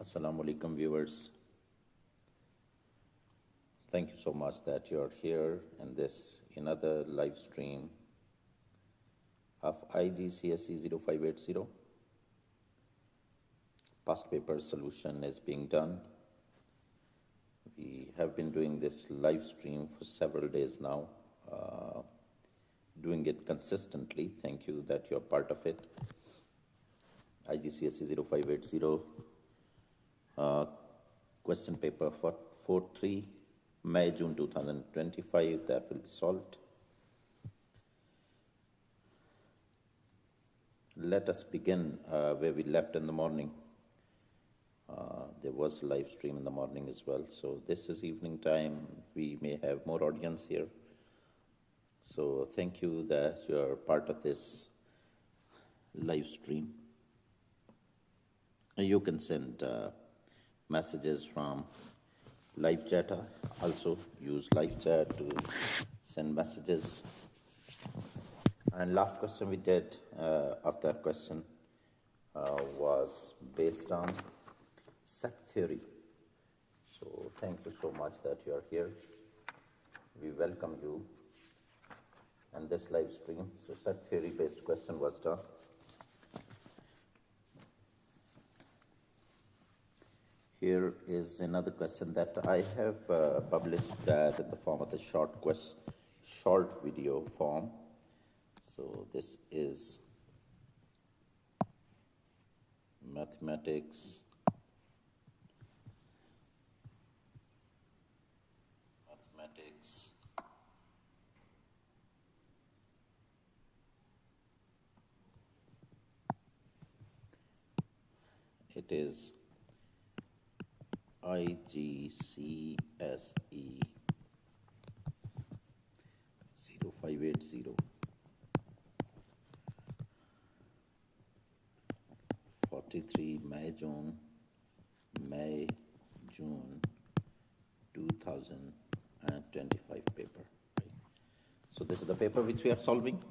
Assalamu alaikum viewers. Thank you so much that you're here in this another live stream of IGCSE 0580. Past paper solution is being done. We have been doing this live stream for several days now, doing it consistently. Thank you that you're part of it. IGCSE 0580 question paper for 4-3 May, June 2025, that will be solved. Let us begin where we left in the morning. There was a live stream in the morning as well. So this is evening time. We may have more audience here. So thank you that you're part of this live stream. You can send messages from live chat. Also use live chat to send messages. And last question we did of that question was based on set theory. So thank you so much that you are here. We welcome you and this live stream. So set theory based question was done. Here is another question that I have published that in the form of the short video form. So this is mathematics. It is IGCSE 0580 43 May, June 2025 paper. Right. So this is the paper which we are solving.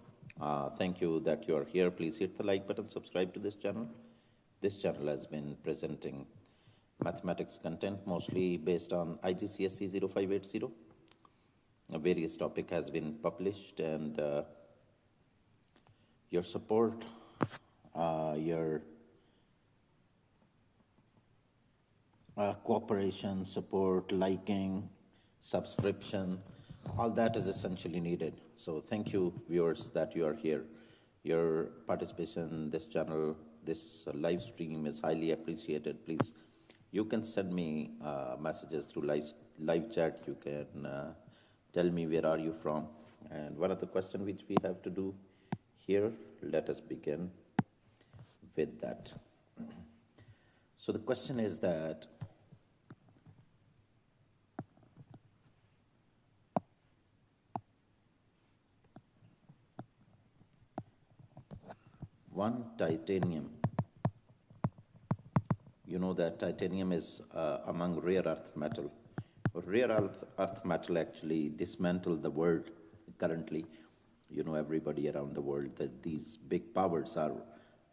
Thank you that you are here. Please hit the like button, subscribe to this channel. This channel has been presenting mathematics content mostly based on IGCSE 0580. Various topic has been published, and your support, your cooperation, support, liking, subscription, all that is essentially needed. So thank you viewers that you are here. Your participation in this channel, this live stream is highly appreciated. Please, you can send me messages through live chat. You can tell me where are you from. And one of the questions which we have to do here, let us begin with that. So the question is that one titanium, you know that titanium is among rare earth metal. Rare earth metal actually dismantled the world currently. You know, everybody around the world that these big powers are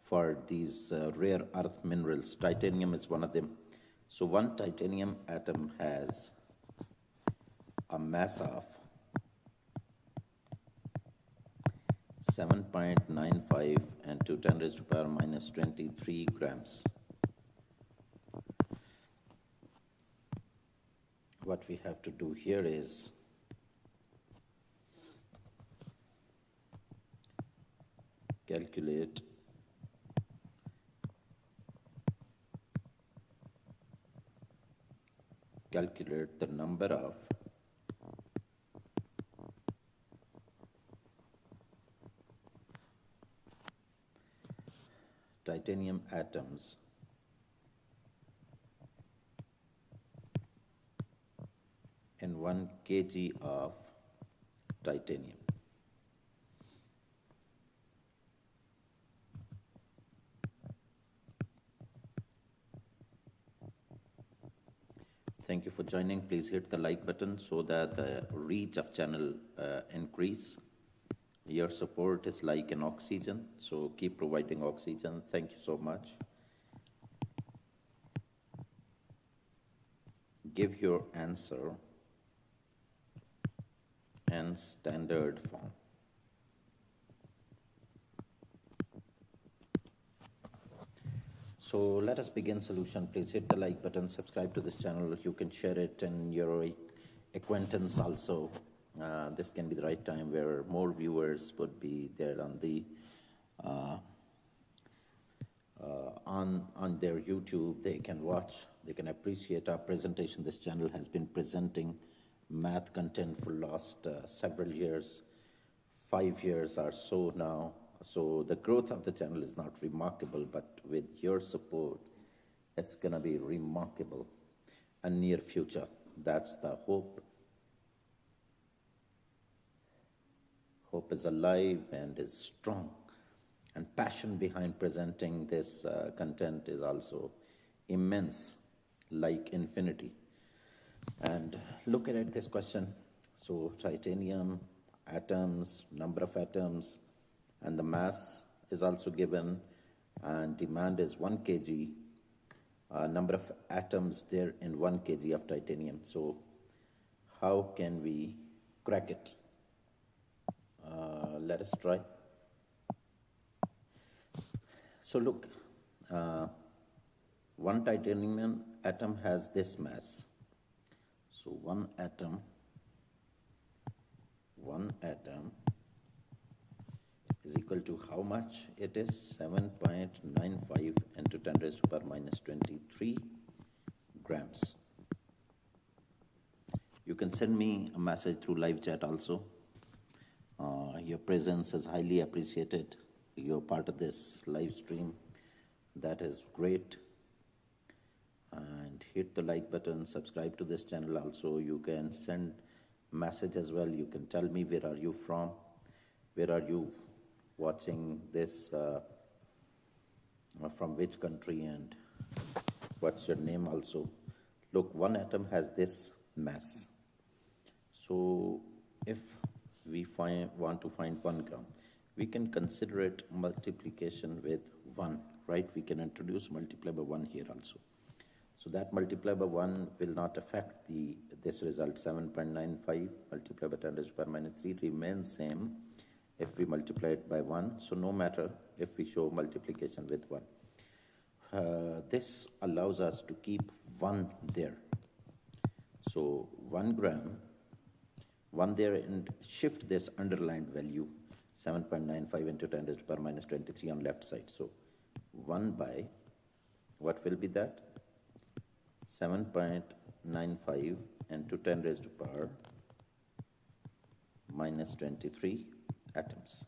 for these rare earth minerals. Titanium is one of them. So one titanium atom has a mass of 7.95 and to 10 raised to power minus 23 grams. What we have to do here is calculate the number of titanium atoms in 1 kg of titanium. Thank you for joining. Please hit the like button so that the reach of channel increase. Your support is like an oxygen, so keep providing oxygen. Thank you so much. give your answer in standard form. So let us begin solution. Please hit the like button, subscribe to this channel. You can share it in your acquaintance also. This can be the right time where more viewers would be there on the on their YouTube. They can watch, they can appreciate our presentation. This channel has been presenting math content for last several years, 5 years or so now. So the growth of the channel is not remarkable, but with your support, it's gonna be remarkable in near future. That's the hope. Hope is alive and is strong, and passion behind presenting this content is also immense, like infinity. And look at it, this question. So titanium, atoms, number of atoms, and the mass is also given, and demand is 1 kg, number of atoms there in 1 kg of titanium. So how can we crack it? Let us try. So look, 1 titanium atom has this mass. So one atom is equal to how much? It is 7.95 into 10 raised to power minus 23 grams. You can send me a message through live chat also. Your presence is highly appreciated. You're part of this live stream. That is great. And hit the like button, subscribe to this channel also. You can send message as well. You can tell me where are you from, where are you watching this, from which country, and what's your name also. Look, 1 atom has this mass. So if we want to find 1 gram, we can consider it multiplication with 1, right? We can introduce multiply by 1 here also. So that multiply by 1 will not affect this result. 7.95 multiplied by 10 raised to power minus 3 remains same if we multiply it by 1. So no matter if we show multiplication with 1. This allows us to keep 1 there. So 1 gram, 1 there, and shift this underlined value 7.95 into 10 raised to power minus 23 on left side. So 1 by, what will be that? 7.95 into 10 raised to power minus 23 atoms.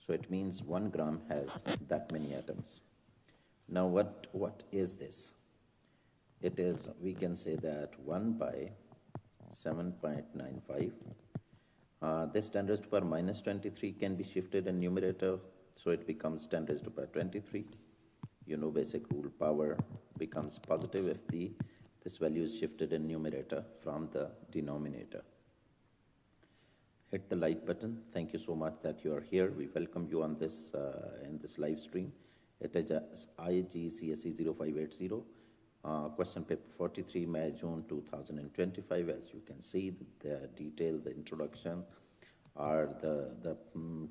So it means 1 gram has that many atoms. Now what is this? It is, we can say that 1 by 7.95. This 10 raised to power minus 23 can be shifted in numerator, so it becomes 10 raised to power 23. You know basic rule, power becomes positive if this value is shifted in numerator from the denominator. Hit the like button. Thank you so much that you are here. We welcome you on this in this live stream. It is IGCSE 0580. Question paper 43, May, June 2025. As you can see, the detail, the introduction, or the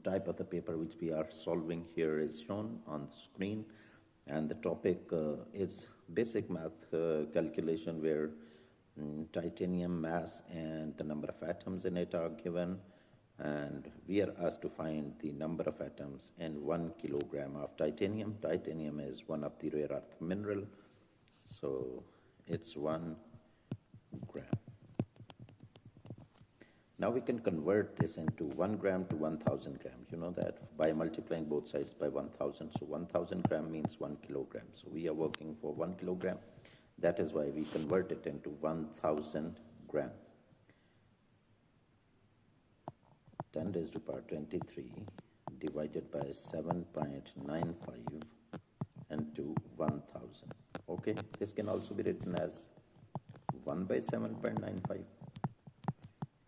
type of the paper which we are solving here is shown on the screen. And the topic is basic math calculation, where titanium mass and the number of atoms in it are given. And we are asked to find the number of atoms in 1 kilogram of titanium. Titanium is one of the rare earth mineral. So it's 1 gram. Now we can convert this into 1 gram to 1,000 gram. You know that by multiplying both sides by 1,000. So 1,000 gram means 1 kilogram. So we are working for 1 kilogram. That is why we convert it into 1,000 gram. 10 raised to power 23 divided by 7.95 into 1,000. Okay, this can also be written as 1 by 7.95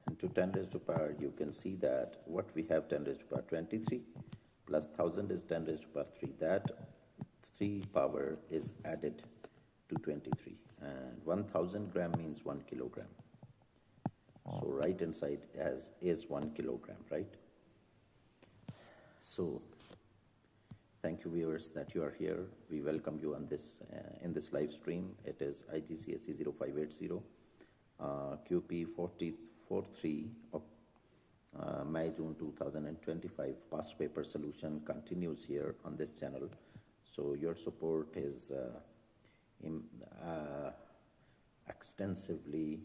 into 10 raised to power. You can see that what we have 10 raised to power 23 plus 1,000 is 10 raised to power 3. That 3 power is added 223, and 1000 gram means 1 kilogram. So right hand side is 1 kilogram, right? So thank you, viewers, that you are here. We welcome you on this in this live stream. It is IGCSE 0580 QP 4043 of May June 2025. Past paper solution continues here on this channel. So your support is extensively.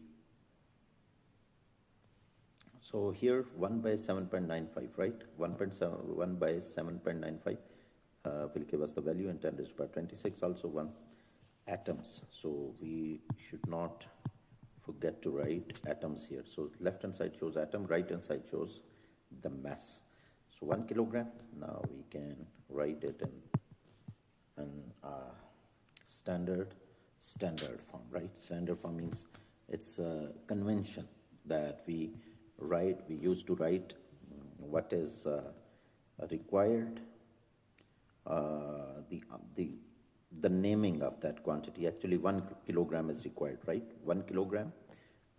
So here 1 by 7.95, right? 1 by 7.95 will give us the value, and 10 raised to the power 26 also 1 atoms. So we should not forget to write atoms here. So left hand side shows atom, right hand side shows the mass. So 1 kilogram, now we can write it in standard form, right? Standard form means it's a convention that we used to write what is required, the naming of that quantity. Actually 1 kilogram is required, right? 1 kilogram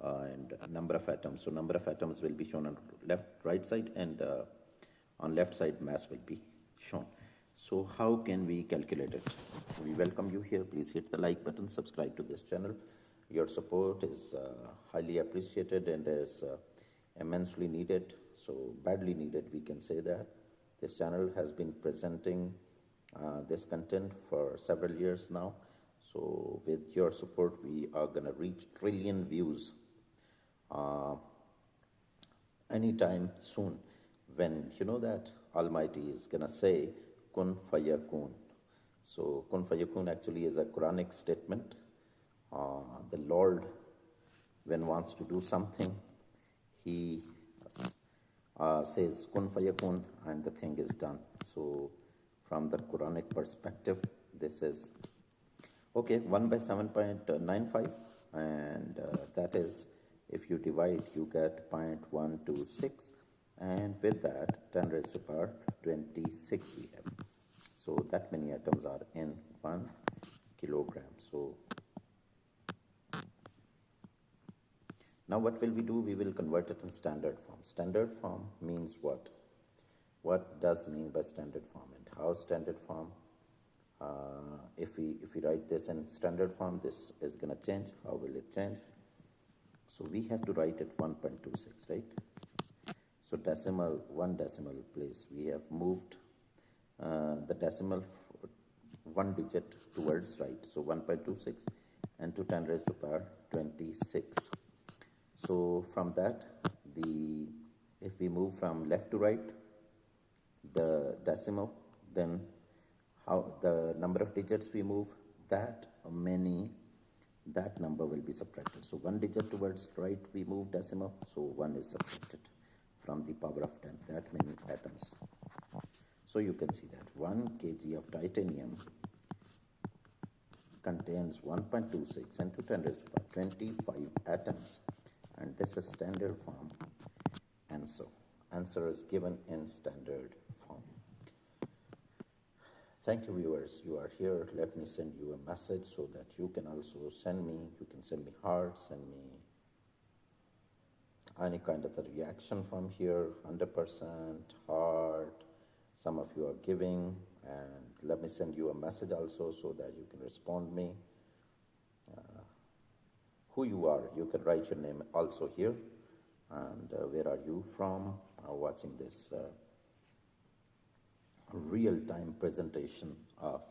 and number of atoms. So number of atoms will be shown on right side, and on left side mass will be shown. So how can we calculate it? We welcome you here. Please hit the like button, subscribe to this channel. Your support is highly appreciated and is immensely needed, so badly needed, we can say that. This channel has been presenting this content for several years now. So with your support, we are gonna reach trillion views anytime soon, when you know that Almighty is gonna say kun fayakun. So kun fayakun actually is a Quranic statement. The Lord, when wants to do something, he says kun fayakun, and the thing is done. So from the Quranic perspective, this is okay. 1 by 7.95, and that is, if you divide, you get 0.126, and with that 10 raised to the power 26 we have. So that many atoms are in 1 kilogram. So now what will we do? We will convert it in standard form. Standard form means what? What does mean by standard form, and how standard form? If we write this in standard form, this is gonna change. How will it change? So we have to write it 1.26, right? So decimal, 1 decimal place, we have moved the decimal 1 digit towards right. So 1.26 and to 10 raised to the power 26. So from that, if we move from left to right, the decimal, then how the number of digits we move, that number will be subtracted. So 1 digit towards right we move decimal, so 1 is subtracted from the power of 10, that many atoms. So you can see that 1 kg of titanium contains 1.26 and to 10 raised to the power 25 atoms, and this is standard form answer. Answer is given in standard form. Thank you, viewers. You are here. Let me send you a message so that you can also send me. You can send me hearts, send me any kind of a reaction from here. 100% heart. Some of you are giving, and let me send you a message also so that you can respond me. Who you are, you can write your name also here, and where are you from, watching this real-time presentation of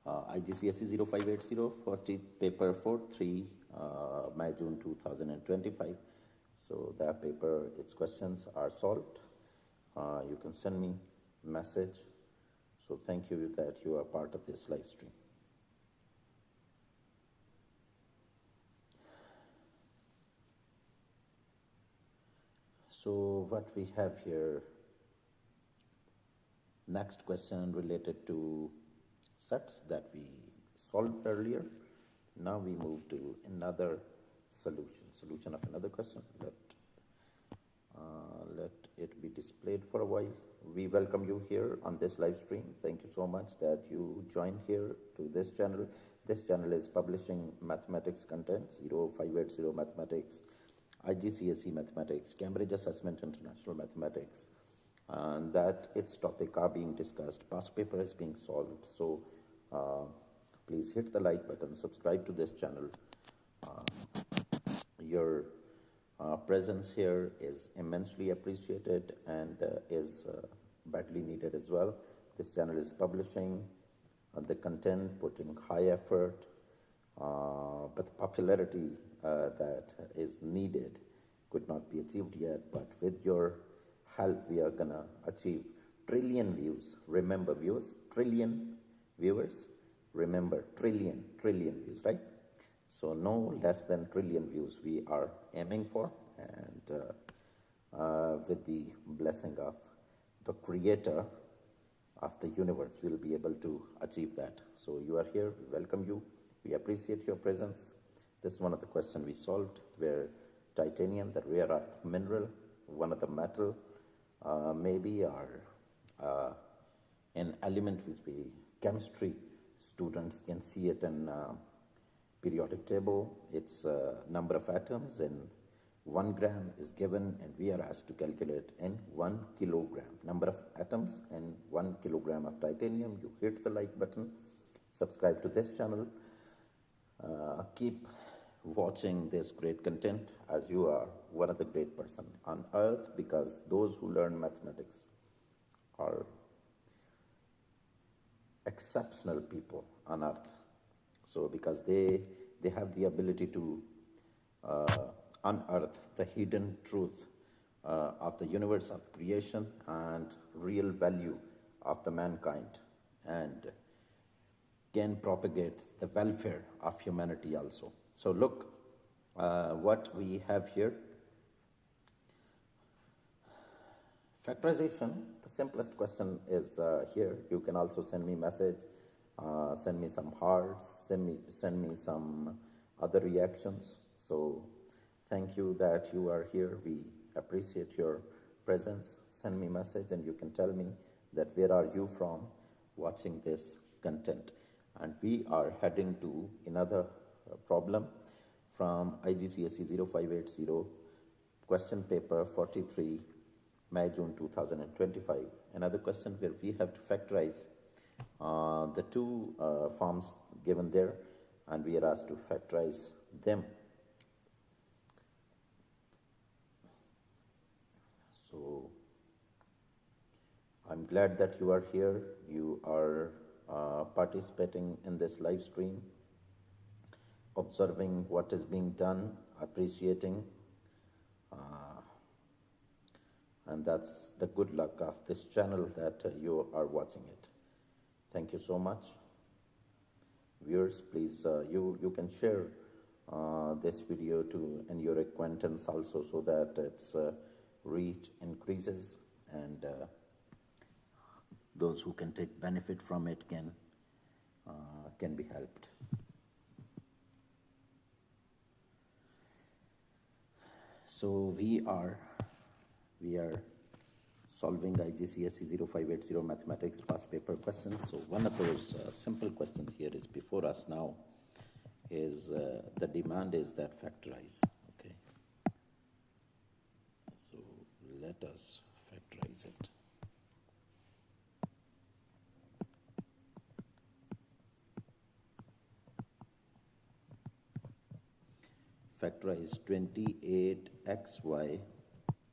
IGCSE 0580 40 paper 43 May June 2025. So that paper, its questions are solved. You can send me message. So thank you that you are part of this live stream. So what we have here, next question related to sets that we solved earlier. Now we move to another solution of another question. Let it be displayed for a while. We welcome you here on this live stream. Thank you so much that you joined here to this channel. This channel is publishing mathematics content, 0580 mathematics, IGCSE mathematics, Cambridge Assessment International Mathematics, and that its topic are being discussed. Past paper is being solved. So please hit the like button, subscribe to this channel. Your presence here is immensely appreciated and is badly needed as well. This channel is publishing the content, putting high effort, but the popularity that is needed could not be achieved yet. But with your help, we are gonna achieve trillion views. Remember, viewers, trillion viewers. Remember, trillion views, right? So no less than trillion views we are aiming for, and with the blessing of the creator of the universe, we'll be able to achieve that. So you are here, we welcome you, we appreciate your presence. This is one of the questions we solved, where titanium, the rare earth mineral, one of the metal, maybe are an element which we chemistry students can see it in periodic table. Its number of atoms in 1 gram is given, and we are asked to calculate in 1 kilogram. Number of atoms in 1 kilogram of titanium. You hit the like button, subscribe to this channel, keep watching this great content, as you are one of the great person on earth, because those who learn mathematics are exceptional people on earth. So because they have the ability to unearth the hidden truth of the universe, of creation, and real value of the mankind, and can propagate the welfare of humanity also. So look what we have here. Factorization, the simplest question is here. You can also send me message, send me some hearts, send me some other reactions. So thank you that you are here. We appreciate your presence. Send me message, and you can tell me that where are you from watching this content. And we are heading to another problem from IGCSE 0580, question paper 43, May-June 2025. Another question where we have to factorize the two forms given there, and we are asked to factorize them. So I'm glad that you are here. You are participating in this live stream, observing what is being done, appreciating, and that's the good luck of this channel that you are watching it. Thank you so much. Viewers, please, you can share this video to and your acquaintance also, so that its reach increases, and those who can take benefit from it can be helped. So we are solving IGCSE 0580 mathematics past paper questions. So one of those simple questions here is before us now. Is the demand is that factorize. Okay. So let us factorize it. Factorize 28xy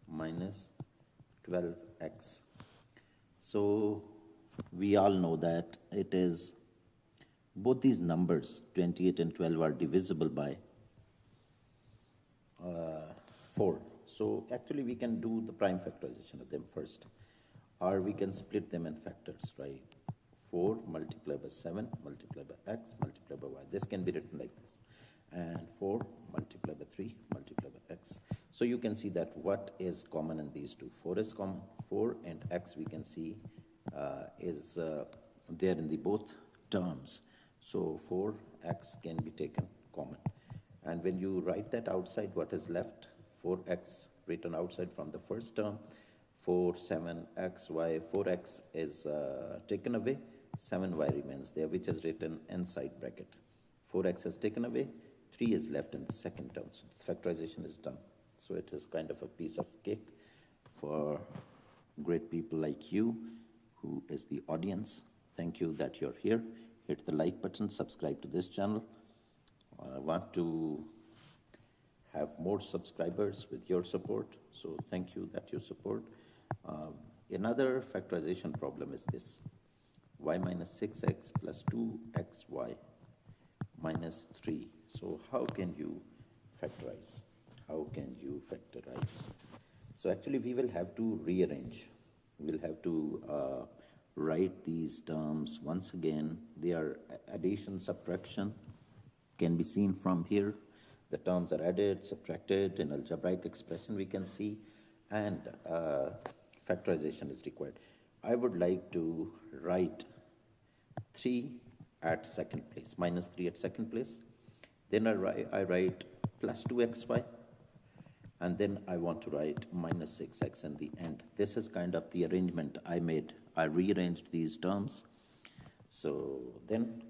minus 12x. So we all know that it is both these numbers 28 and 12 are divisible by 4. So actually we can do the prime factorization of them first, or we can split them in factors, right? 4 multiplied by 7 multiplied by x multiplied by y. This can be written like this. And 4 multiplied by 3 multiplied by x. So you can see that what is common in these two. 4 is common. 4 and x we can see is there in the both terms. So 4x can be taken common. And when you write that outside, what is left? 4x written outside from the first term. 4, 7, x, y, 4x is taken away, 7y remains there, which is written inside bracket. 4x is taken away, 3 is left in the second term. So the factorization is done. So it is kind of a piece of cake for great people like you, who is the audience. Thank you that you're here. Hit the like button, subscribe to this channel. I want to have more subscribers with your support. So thank you that you support. Another factorization problem is this: y minus 6x plus 2xy minus 3. So how can you factorize? How can you factorize? So actually we will have to rearrange. We'll have to write these terms once again. They are addition, subtraction, can be seen from here. The terms are added, subtracted in algebraic expression we can see, and factorization is required. I would like to write 3 at second place, minus 3 at second place. Then I write plus 2xy, and then I want to write minus 6x in the end. This is kind of the arrangement I made. I rearranged these terms. So then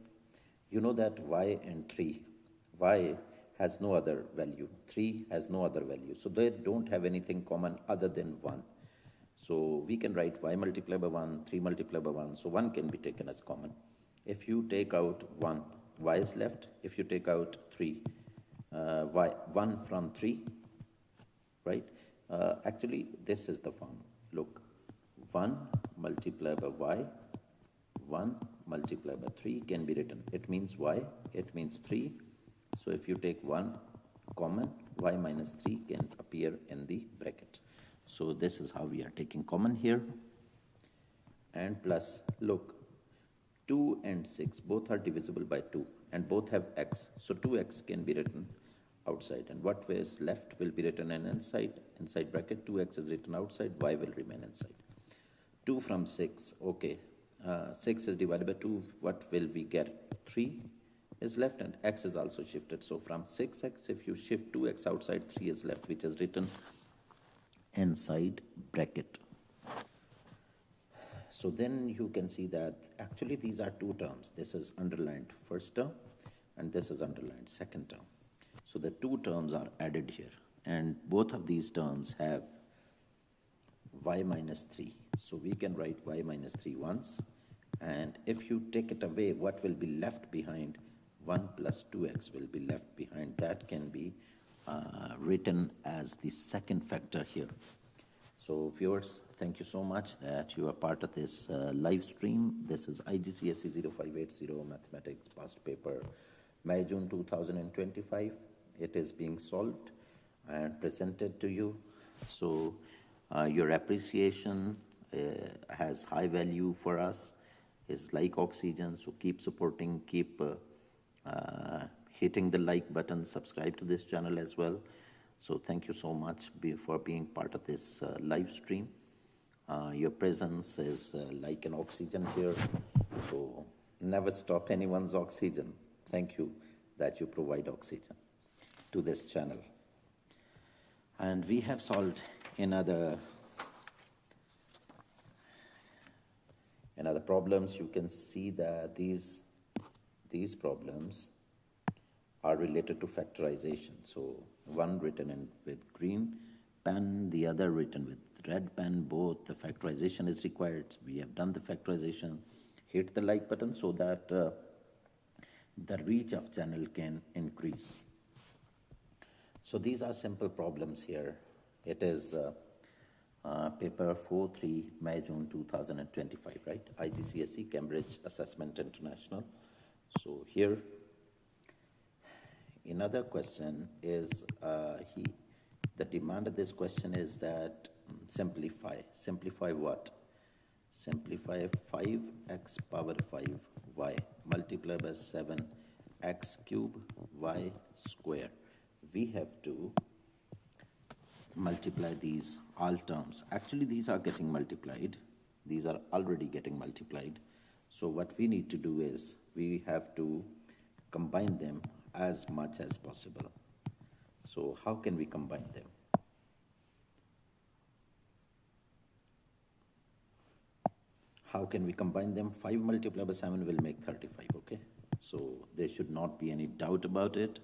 you know that y and 3, y has no other value, 3 has no other value. So they don't have anything common other than 1. So we can write y multiplied by 1, 3 multiplied by 1. So 1 can be taken as common. If you take out 1, y is left. If you take out 3, 1 from 3, right? Actually, this is the form. Look, 1 multiplied by y, 1 multiplied by 3 can be written. It means y, it means 3. So if you take 1 common, y minus 3 can appear in the bracket. So this is how we are taking common here. And plus, look, 2 and 6 both are divisible by 2 and both have x. So 2x can be written outside, and what is left will be written in inside bracket. 2x is written outside, y will remain inside. 2 from 6, okay. 6 is divided by 2, what will we get? 3 is left, and x is also shifted. So from 6x, if you shift 2x outside, 3 is left, which is written inside bracket. So then you can see that actually these are two terms. This is underlined first term, and this is underlined second term. So the two terms are added here, and both of these terms have y minus 3. So we can write y minus 3 once, and if you take it away, what will be left behind? 1 plus 2x will be left behind. That can be written as the second factor here. So viewers, thank you so much that you are part of this live stream. This is IGCSE 0580 Mathematics past paper, May, June 2025. It is being solved and presented to you. So your appreciation has high value for us. It's like oxygen, so keep supporting, keep hitting the like button, subscribe to this channel as well. So thank you so much for being part of this live stream. Your presence is like an oxygen here, so never stop anyone's oxygen. Thank you that you provide oxygen to this channel. And we have solved another problems. You can see that these problems are related to factorization. So one written in with green pen, the other written with red pen. Both the factorization is required. We have done the factorization. Hit the like button so that the reach of channel can increase. So these are simple problems here. It is paper 4-3, May, June 2025, right? IGCSE, Cambridge Assessment International. So here, another question is, the demand of this question is that simplify. Simplify what? Simplify 5x power 5y multiplied by 7x cube y square. We have to multiply these all terms. Actually, these are getting multiplied. These are already getting multiplied. So what we need to do is we have to combine them as much as possible. So how can we combine them? How can we combine them? 5 multiplied by 7 will make 35, okay? So there should not be any doubt about it.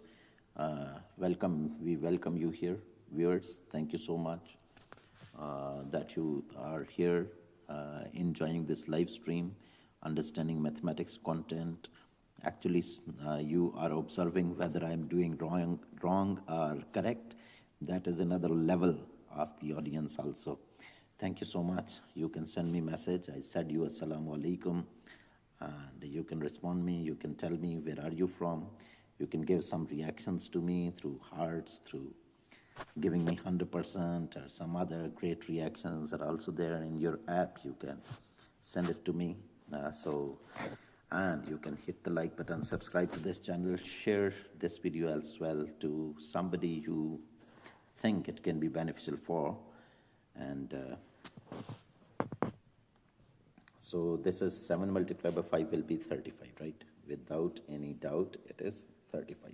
We welcome you here, viewers. Thank you so much that you are here enjoying this live stream, understanding mathematics content. Actually, you are observing whether I am doing wrong or correct. That is another level of the audience also. Thank you so much. You can send me message. I said you assalamu alaikum, and you can respond me. You can tell me where are you from. You can give some reactions to me through hearts, through giving me 100% or some other great reactions are also there in your app. You can send it to me. And you can hit the like button, subscribe to this channel, share this video as well to somebody you think it can be beneficial for. And so this is 7 multiplied by 5 will be 35, right? Without any doubt, it is 35.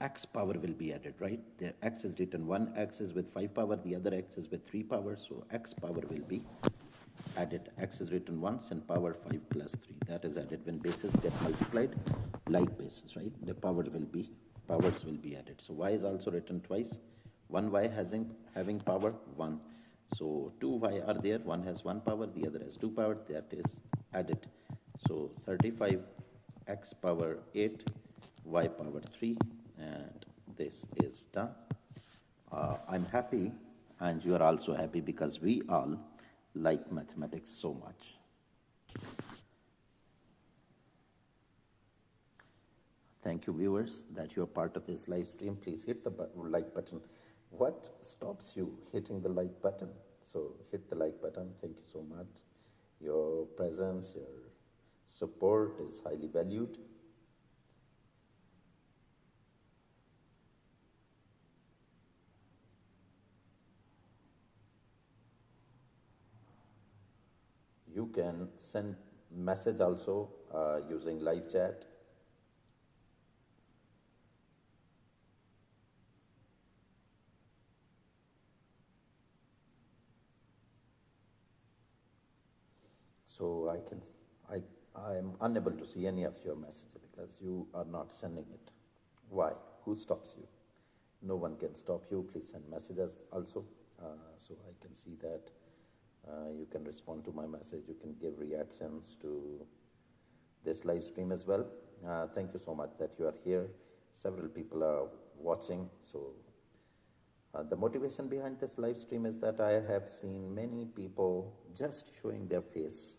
X power will be added, right? The X is written, one X is with 5 power, the other X is with 3 power, so X power will be added. X is written once and power 5 plus 3. That is added when bases get multiplied, like bases, right? The powers will be added. So Y is also written twice. One Y having power 1. So 2 Y are there. One has 1 power, the other has 2 power. That is added. So 35 X power 8, Y power 3, and this is done. I'm happy, and you are also happy because we all like mathematics so much. Thank you, viewers, that you are part of this live stream. Please hit the like button. What stops you hitting the like button? So hit the like button. Thank you so much. Your presence, your support is highly valued. You can send message also using live chat. So I am unable to see any of your messages because you are not sending it. Why? Who stops you? No one can stop you. Please send messages also, so I can see that. You can respond to my message. You can give reactions to this live stream as well. Thank you so much that you are here. Several people are watching. So the motivation behind this live stream is that I have seen many people just showing their face,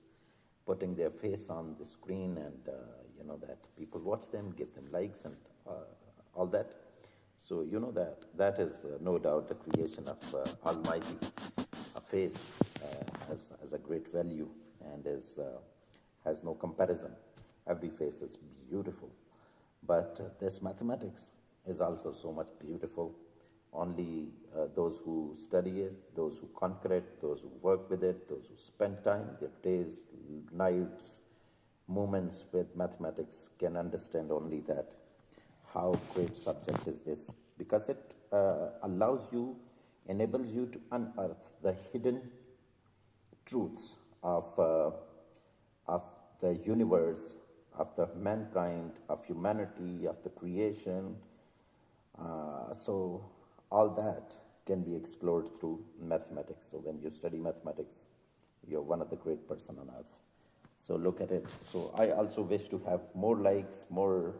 putting their face on the screen, and you know that people watch them, give them likes and all that. So you know that is no doubt the creation of Almighty. A face has a great value and has no comparison. Every face is beautiful. But this mathematics is also so much beautiful. Only those who study it, those who conquer it, those who work with it, those who spend time, their days, nights, moments with mathematics can understand only that how great subject is this, because it enables you to unearth the hidden truths of the universe, of the mankind, of humanity, of the creation. So all that can be explored through mathematics. So when you study mathematics, you're one of the great person on earth. So look at it. So I also wish to have more likes, more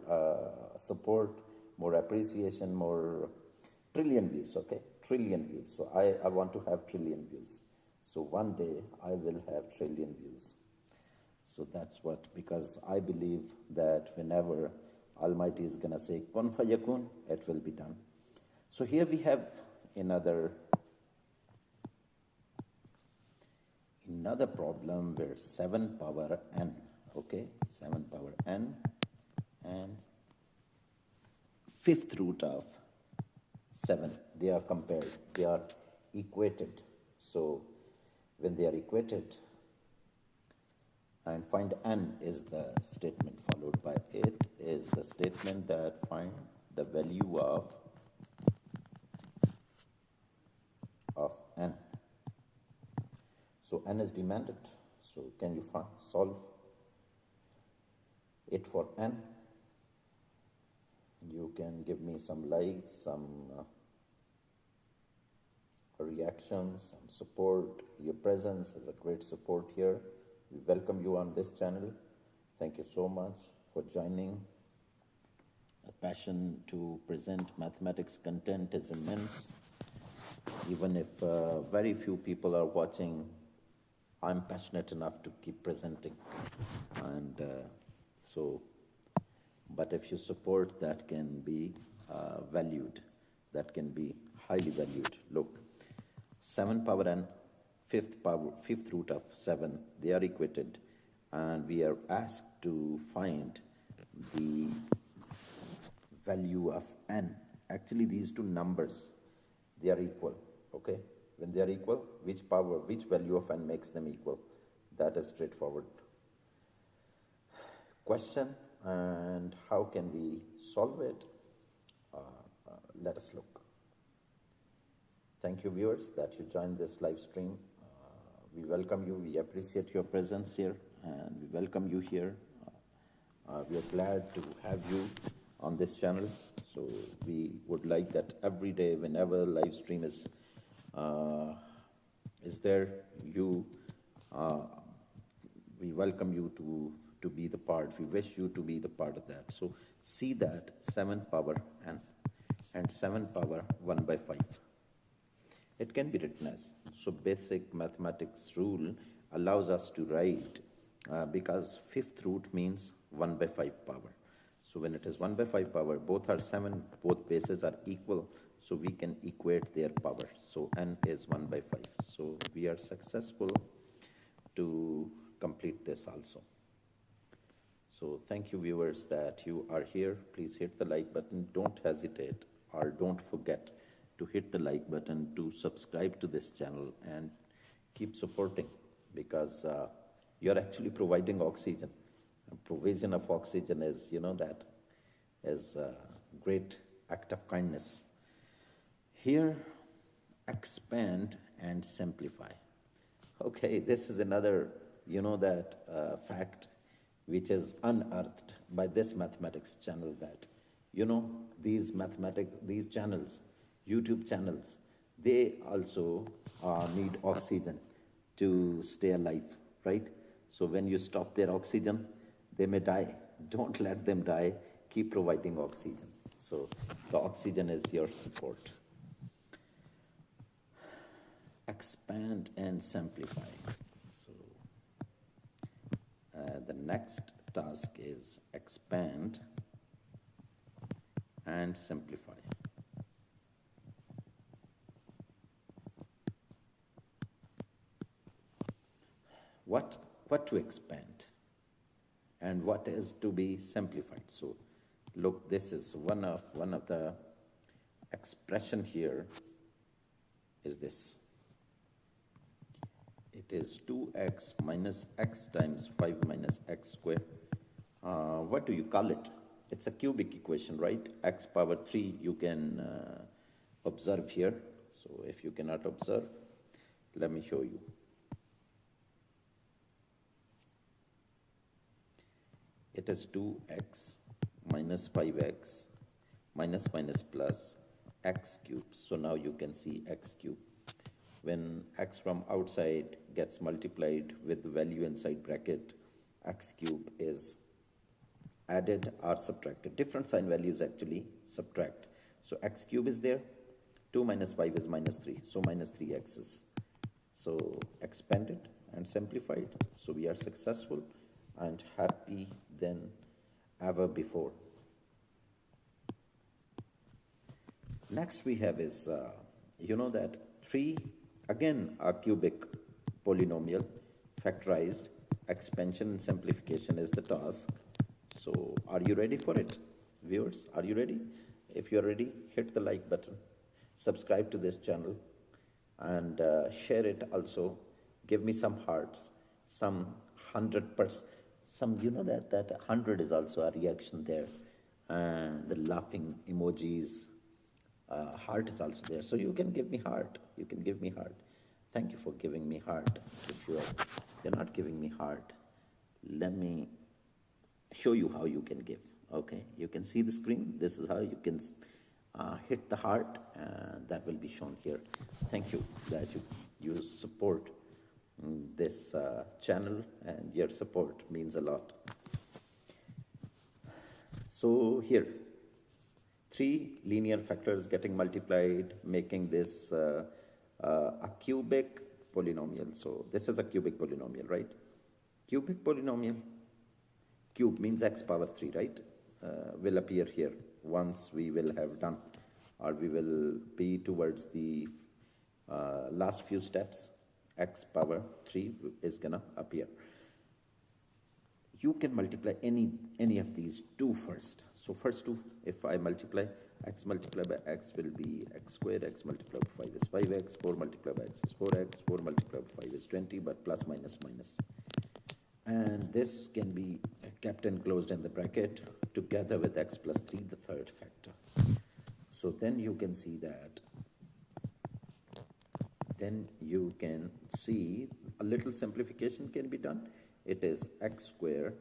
support, more appreciation, more trillion views, okay? Trillion views. So I want to have trillion views. So one day I will have trillion views. So that's what, because I believe that whenever Almighty is going to say, kun fayakun, it will be done. So here we have another problem where 7 power n, okay? 7 power n and 5th root of 7. They are compared, they are equated. So when they are equated, and find n is the statement followed by it is the statement that find the value of n. So n is demanded. So can you solve it for n? You can give me some likes, some reactions, some support. Your presence is a great support here. We welcome you on this channel. Thank you so much for joining. A passion to present mathematics content is immense. Even if very few people are watching, I'm passionate enough to keep presenting. And but if you support, that can be valued, that can be highly valued. Look, 7 power n, fifth root of 7, they are equated, and we are asked to find the value of n. Actually, these two numbers, they are equal, okay? When they are equal, which value of n makes them equal? That is straightforward question. And how can we solve it? Let us look. Thank you, viewers, that you joined this live stream. We welcome you. We appreciate your presence here, and we welcome you here. We are glad to have you on this channel. So we would like that every day, whenever live stream is there, we welcome you to be the part. We wish you to be the part of that. So see that 7 power n and 7 power 1 by 5. It can be written as, so basic mathematics rule allows us to write, because fifth root means 1 by 5 power. So when it is 1 by 5 power, both are 7, both bases are equal, so we can equate their power. So n is 1 by 5. So we are successful to complete this also. So thank you, viewers, that you are here. Please hit the like button. Don't hesitate or don't forget to hit the like button, to subscribe to this channel, and keep supporting, because you're actually providing oxygen. Provision of oxygen is, that is a great act of kindness. Here, expand and simplify. Okay, this is another, fact which is unearthed by this mathematics channel, that, these channels, YouTube channels, they also need oxygen to stay alive, right? So when you stop their oxygen, they may die. Don't let them die. Keep providing oxygen. So the oxygen is your support. Expand and simplify. So the next task is expand and simplify. What to expand and what is to be simplified? So look, this is one of the expression here is this. It is 2x minus x times 5 minus x squared. What do you call it? It's a cubic equation, right? X power 3 you can observe here. So if you cannot observe, let me show you. It is 2x minus 5x minus plus x cube. So now you can see x cube. When x from outside gets multiplied with the value inside bracket, x cube is added or subtracted. Different sign values actually subtract. So x cube is there, 2 minus 5 is minus 3, so minus 3x's. So expanded and simplified. So we are successful and happy than ever before. Next we have is, that 3, again a cubic polynomial, factorized, expansion and simplification is the task. So are you ready for it? Viewers, are you ready? If you're ready, hit the like button, subscribe to this channel, and share it also. Give me some hearts, some 100%. Some, that 100 is also a reaction there. And the laughing emojis, heart is also there. So you can give me heart. You can give me heart. Thank you for giving me heart. If you're not giving me heart, let me show you how you can give. Okay, you can see the screen. This is how you can hit the heart, and that will be shown here. Thank you that you support this channel, and your support means a lot. So here, 3 linear factors getting multiplied, making this a cubic polynomial. So this is a cubic polynomial, right? Cubic polynomial, cube means x power 3, right? Will appear here once we will have done, or we will be towards the last few steps. X power 3 is gonna appear. You can multiply any of these two first. So first two, if I multiply, x multiplied by x will be x squared, x multiplied by 5 is 5x, 4 multiplied by x is 4x, 4 multiplied by 5 is 20, but plus minus minus. And this can be kept enclosed in the bracket together with x plus 3, the third factor. So then you can see that, then you can see a little simplification can be done. It is x squared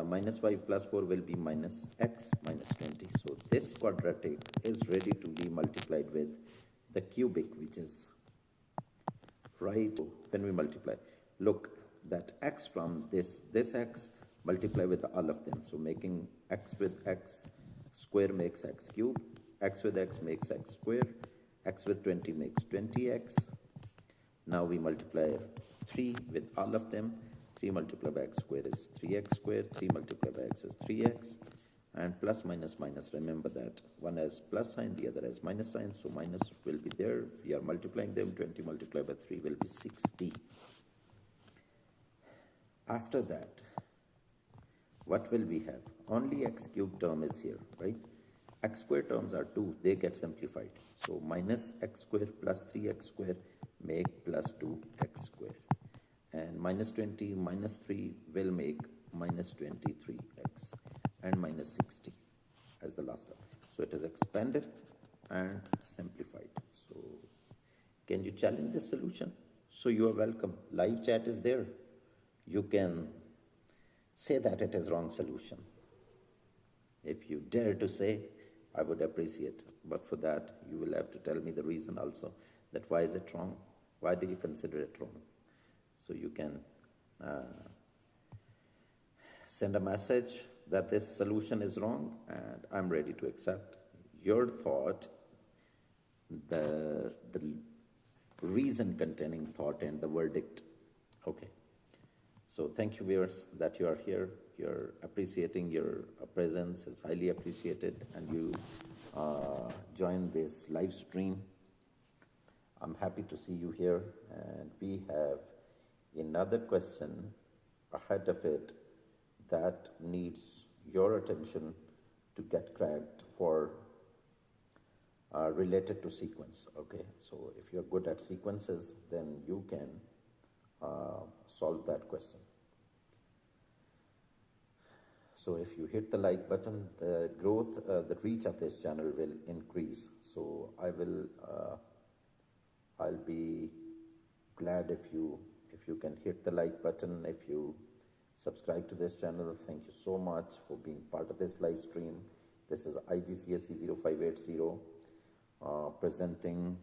minus 5 plus 4 will be minus x minus 20. So this quadratic is ready to be multiplied with the cubic, which is right when we multiply. Look, that x from this x multiply with all of them. So making x with x square makes x cube, x with x makes x square, x with 20 makes 20x. Now we multiply 3 with all of them. 3 multiplied by x squared is 3x squared, 3 multiplied by x is 3x, and plus minus minus, remember that one has plus sign, the other has minus sign, so minus will be there. We are multiplying them. 20 multiplied by 3 will be 60. After that, what will we have? Only x cube term is here, right? X squared terms are 2, they get simplified. So minus x squared plus 3x squared make plus 2x squared. And minus 20 minus 3 will make minus 23x, and minus 60 as the last term. So it is expanded and simplified. So can you challenge this solution? So you are welcome. Live chat is there. You can say that it is wrong solution. If you dare to say, I would appreciate. But for that, you will have to tell me the reason also, that why is it wrong? Why do you consider it wrong? So you can send a message that this solution is wrong, and I'm ready to accept your thought, the reason containing thought and the verdict. Okay. So thank you, viewers, that you are here. You're appreciating your presence is highly appreciated, and you join this live stream. I'm happy to see you here, and we have another question ahead of it that needs your attention to get cracked for related to sequence. Okay, so if you're good at sequences, then you can solve that question. So if you hit the like button, the growth, the reach of this channel will increase. So I'll be glad if you can hit the like button, if you subscribe to this channel. Thank you so much for being part of this live stream. This is IGCSE 0580 presenting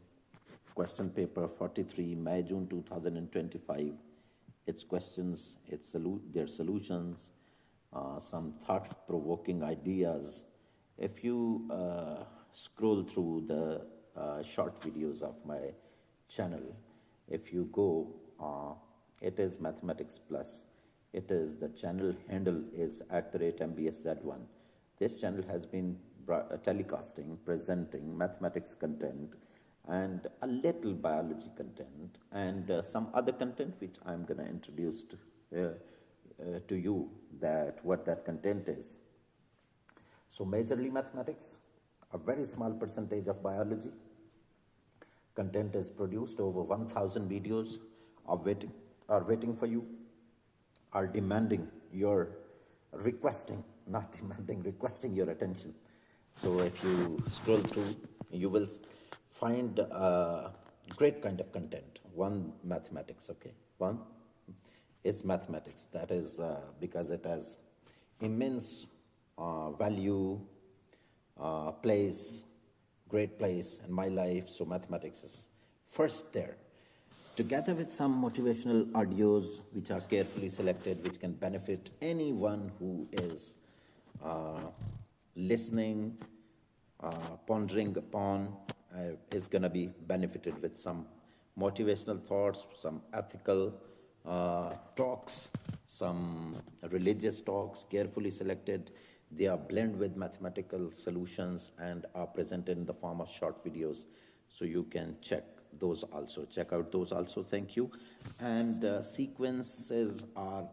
question paper 43, May-June 2025. Its questions, their solutions, some thought-provoking ideas. If you scroll through the short videos of my channel, if you go, it is Mathematics Plus. It is the channel handle is @MBSZ1. This channel has been telecasting, presenting mathematics content and a little biology content and some other content which I'm going to introduce to you that what that content is. So majorly mathematics, a very small percentage of biology. Content is produced, over 1,000 videos are waiting for you, are demanding your requesting your attention. So if you scroll through, you will find great kind of content. One, mathematics, okay? One is mathematics. That is because it has immense value, place, great place in my life. So mathematics is first there. Together with some motivational audios which are carefully selected, which can benefit anyone who is listening, pondering upon, is going to be benefited with some motivational thoughts, some ethical talks, some religious talks, carefully selected. They are blended with mathematical solutions and are presented in the form of short videos. So you can check those also. Check out those also. Thank you. And sequences are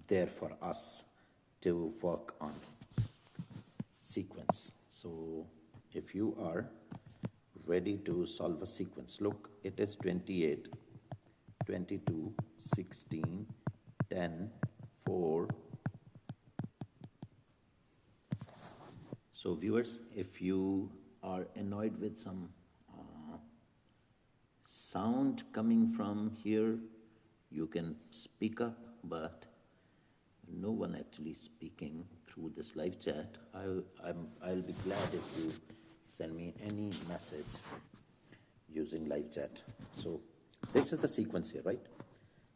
there for us to work on. Sequence. So if you are ready to solve a sequence, look, it is 28, 22, 16, 10, 4. So viewers, if you are annoyed with some sound coming from here, you can speak up, but no one actually speaking through this live chat. I'll be glad if you send me any message using live chat. So this is the sequence here, right?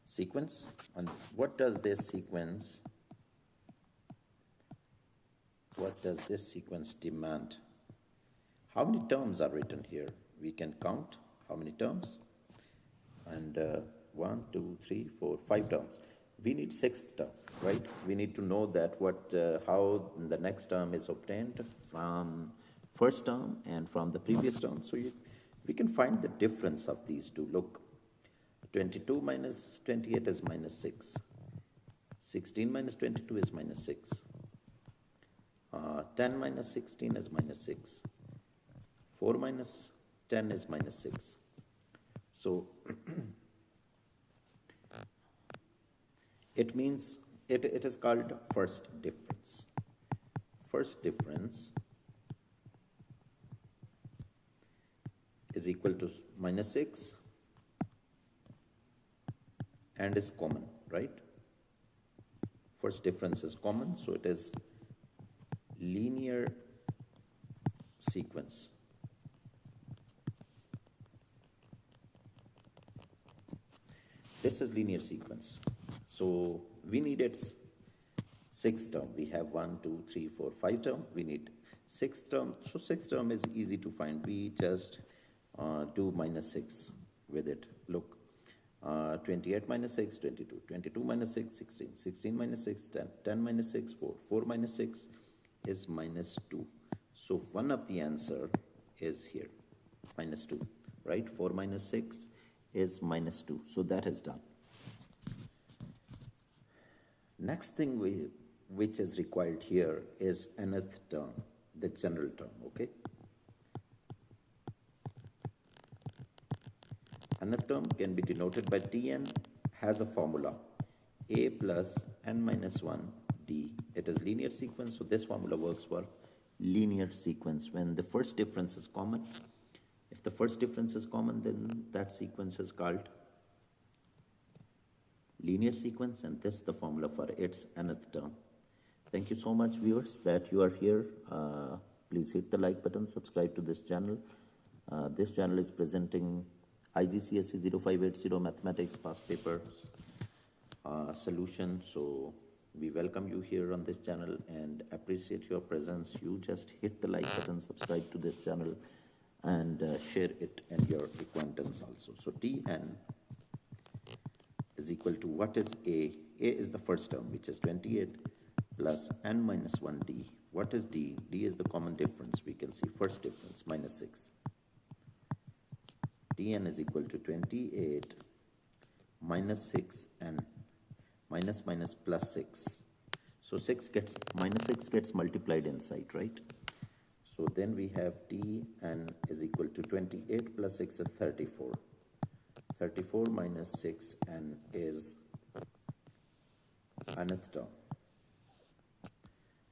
Sequence. And what does this sequence demand? How many terms are written here? We can count how many terms. And 1, 2, 3, 4, 5 terms. We need sixth term, right? We need to know that how the next term is obtained from first term and from the previous term. So we can find the difference of these two. Look, 22 minus 28 is minus 6. 16 minus 22 is minus 6. 10 minus 16 is minus 6. 4 minus 10 is minus 6. So it means it is called first difference. First difference is equal to minus 6 and is common, right? First difference is common, so it is linear sequence. This is linear sequence. So we need its sixth term. We have 1, 2, 3, 4, 5 term. We need sixth term. So sixth term is easy to find. We just do minus 6 with it. Look, 28 minus 6, 22. 22 minus 6, 16. 16 minus 6, 10. 10 minus 6, 4. 4 minus 6 is minus 2. So one of the answer is here, minus 2, right? 4 minus 6 is minus 2. So that is done. Next thing which is required here is nth term, the general term, okay? Nth term can be denoted by Tn, has a formula, a plus n minus 1 d. It is linear sequence, so this formula works for linear sequence when the first difference is common. If the first difference is common, then that sequence is called linear sequence, and this is the formula for its nth term. Thank you so much, viewers, that you are here. Please hit the like button, subscribe to this channel. This channel is presenting IGCSE 0580 mathematics past papers solution. So we welcome you here on this channel and appreciate your presence. You just hit the like button, subscribe to this channel, and share it in your acquaintance also. So Tn is equal to, what is A? A is the first term, which is 28 plus n minus 1d. What is D? D is the common difference. We can see first difference, minus 6. Tn is equal to 28 minus 6n, minus minus plus 6. So minus 6 gets multiplied inside, right? So then we have Tn is equal to 28 plus 6 is 34. 34 minus 6n is nth term.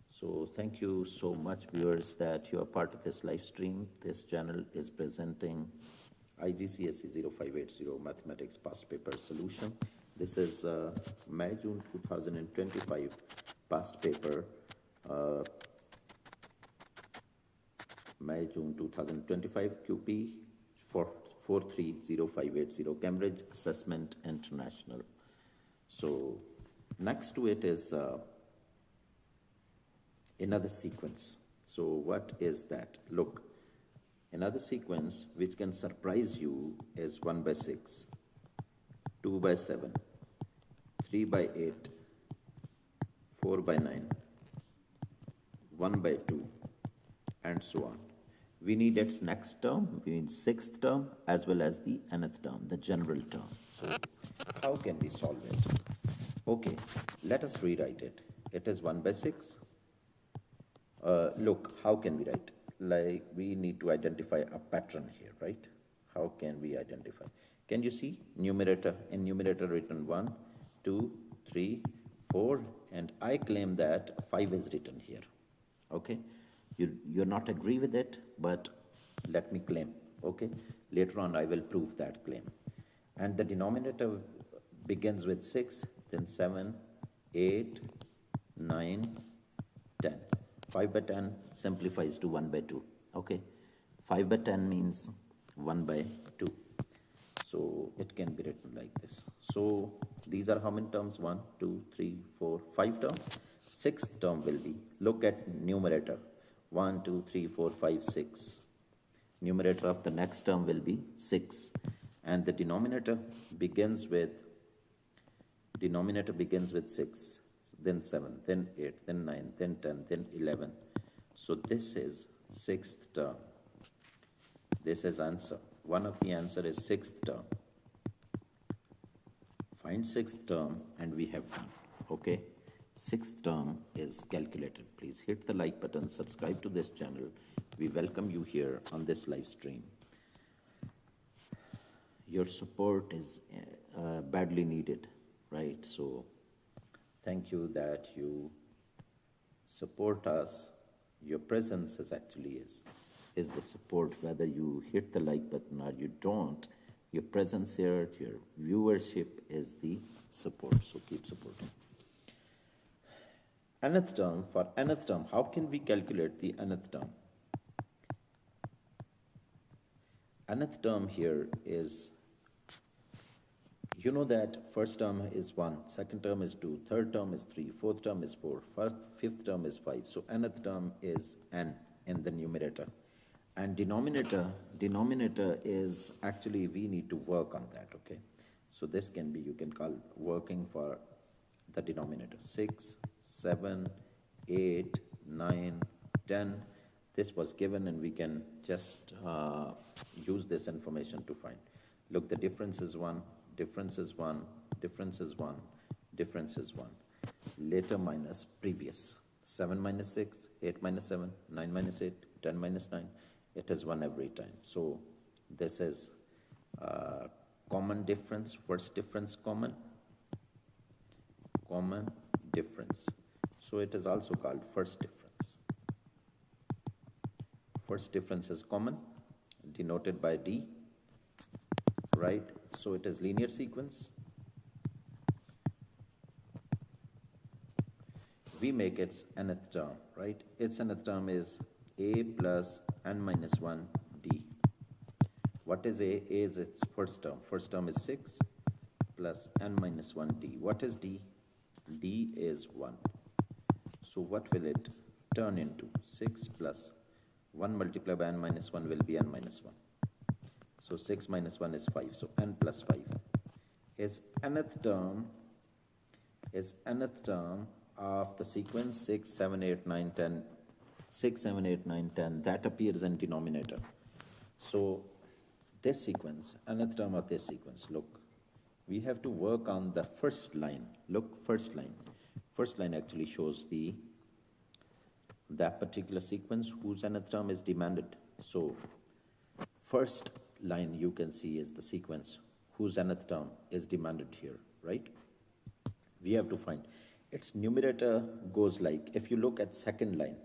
So thank you so much, viewers, that you are part of this live stream. This channel is presenting IGCSE 0580 Mathematics Past Paper Solution. This is May-June 2025 past paper, May-June 2025 QP 430580 Cambridge Assessment International. So next to it is another sequence. So what is that? Look, another sequence which can surprise you is 1 by 6, 2 by 7, 3 by 8, 4 by 9, 1 by 2, and so on. We need its next term, we need sixth term as well as the nth term, the general term. So how can we solve it? Okay, let us rewrite it. It is 1 by 6. Look, how can we write? Like, we need to identify a pattern here, right? How can we identify? Can you see numerator? In numerator written 1, 2, 3, 4, and I claim that 5 is written here. Okay, you're not agree with it, but let me claim. Okay, later on I will prove that claim. And the denominator begins with 6, then 7, 8, 9, 10. 5 by 10 simplifies to 1 by 2. Okay, 5 by 10 means 1 by 2. So it can be written like this. So these are how many terms? 1, 2, 3, 4, 5 terms. Sixth term will be, look at numerator, 1, 2, 3, 4, 5, 6. Numerator of the next term will be 6. And the denominator begins with 6. Then 7, then 8, then 9, then 10, then 11. So this is sixth term. This is answer. One of the answer is sixth term. Find sixth term and we have done. Okay. Sixth term is calculated. Please hit the like button, subscribe to this channel. We welcome you here on this live stream. Your support is badly needed, right? So thank you that you support us. Your presence is the support. Whether you hit the like button or you don't, your presence here, your viewership is the support. So keep supporting. Nth term, for nth term, how can we calculate the nth term? Nth term here is, you know that first term is 1, second term is 2, third term is 3, fourth term is 4, fifth term is 5. So nth term is n in the numerator. And denominator is actually, we need to work on that, okay? So this can be, you can call working for the denominator. 6, 7, 8, 9, 10. This was given and we can just use this information to find. Look, the difference is 1. Difference is 1, difference is 1, difference is 1. Later minus previous. 7 minus 6, 8 minus 7, 9 minus 8, 10 minus 9. It is 1 every time. So this is common difference. What's difference? Common difference. So it is also called first difference. First difference is common, denoted by D, right? So it is linear sequence. We make its nth term, right? Its nth term is a plus n minus 1 d. What is a? A is its first term. First term is 6 plus n minus 1 d. What is d? D is 1. So what will it turn into? 6 plus 1 multiplied by n minus 1 will be n minus 1. So 6 minus 1 is 5. So n plus 5. His nth term of the sequence 6, 7, 8, 9, 10. 6, 7, 8, 9, 10. That appears in denominator. So this sequence, nth term of this sequence, look. We have to work on the first line. Look, first line. First line actually shows that particular sequence whose nth term is demanded. So first line you can see is the sequence whose nth term is demanded here, right? We have to find. Its numerator goes like, if you look at second line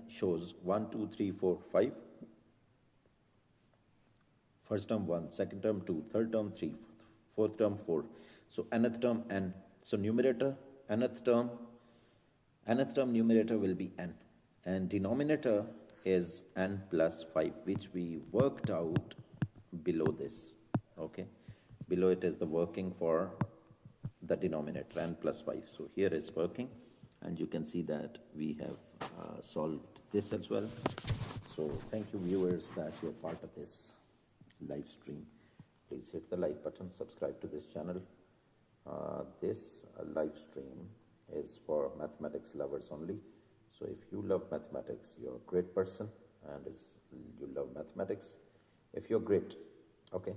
shows 1, 2, 3, 4, 5. First term 1, second term 2, third term 3, fourth term 4. So nth term n. So numerator, nth term numerator will be n. And denominator is n plus 5, which we worked out below this. Okay. Below it is the working for the denominator, n plus 5. So here is working. And you can see that we have solved this as well. So thank you, viewers, that you're part of this live stream. Please hit the like button, subscribe to this channel. This live stream is for mathematics lovers only. So if you love mathematics, you're a great person, and you love mathematics. If you're great, okay,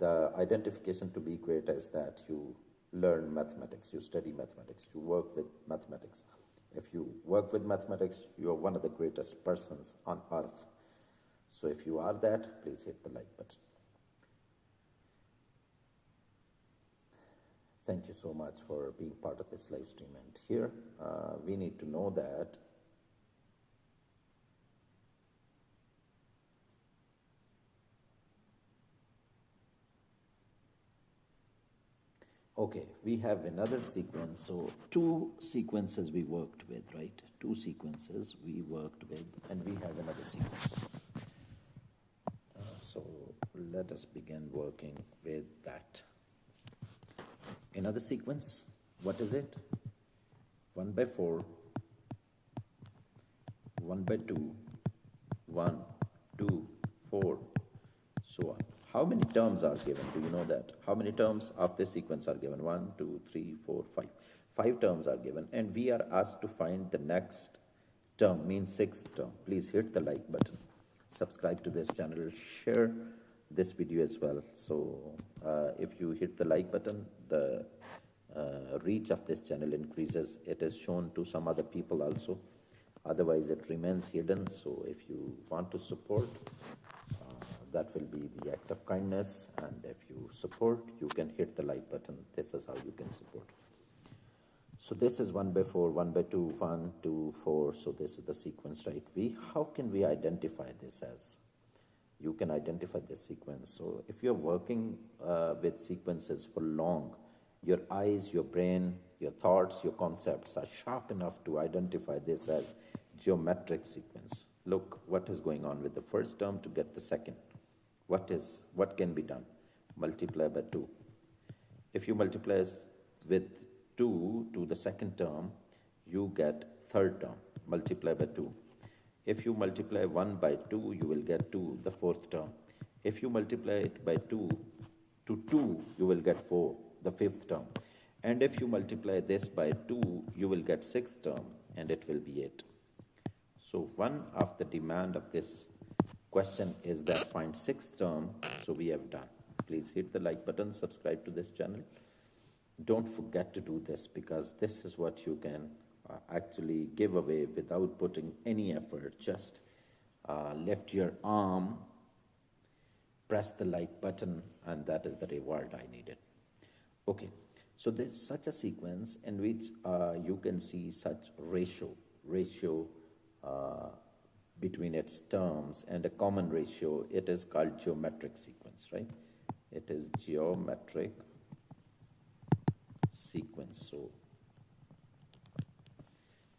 the identification to be great is that you learn mathematics, you study mathematics, you work with mathematics. If you work with mathematics, you're one of the greatest persons on earth. So if you are that, please hit the like button. Thank you so much for being part of this live stream. And here we need to know that okay, we have another sequence. So two sequences we worked with, right? Two sequences we worked with, and we have another sequence. So let us begin working with that. Another sequence, what is it? 1 by 4, 1 by 2, 1, 2, 4, so on. How many terms are given? Do you know that? How many terms of this sequence are given? 1, 2, 3, 4, 5. 5 terms are given, and we are asked to find the next term, means sixth term. Please hit the like button. Subscribe to this channel. Share this video as well. So if you hit the like button, the reach of this channel increases. It is shown to some other people also. Otherwise, it remains hidden. So if you want to support, that will be the act of kindness. And if you support, you can hit the like button. This is how you can support. So this is 1 by 4, 1 by 2, 1, 2, 4. So this is the sequence, right? How can we identify this as? You can identify this sequence. So if you're working with sequences for long, your eyes, your brain, your thoughts, your concepts are sharp enough to identify this as geometric sequence. Look what is going on with the first term to get the second. What can be done? Multiply by 2. If you multiply with 2 to the second term, you get third term. Multiply by 2. If you multiply 1 by 2, you will get 2, the fourth term. If you multiply it by 2 to 2, you will get 4, the fifth term. And if you multiply this by 2, you will get sixth term, and it will be 8. So one of the demand of this question is that find sixth term, so we have done. Please hit the like button, subscribe to this channel. Don't forget to do this, because this is what you can actually give away without putting any effort. Just lift your arm, press the like button, and that is the reward I needed. Okay, so there's such a sequence in which you can see such ratio between its terms and a common ratio. It is called geometric sequence, right? It is geometric sequence. So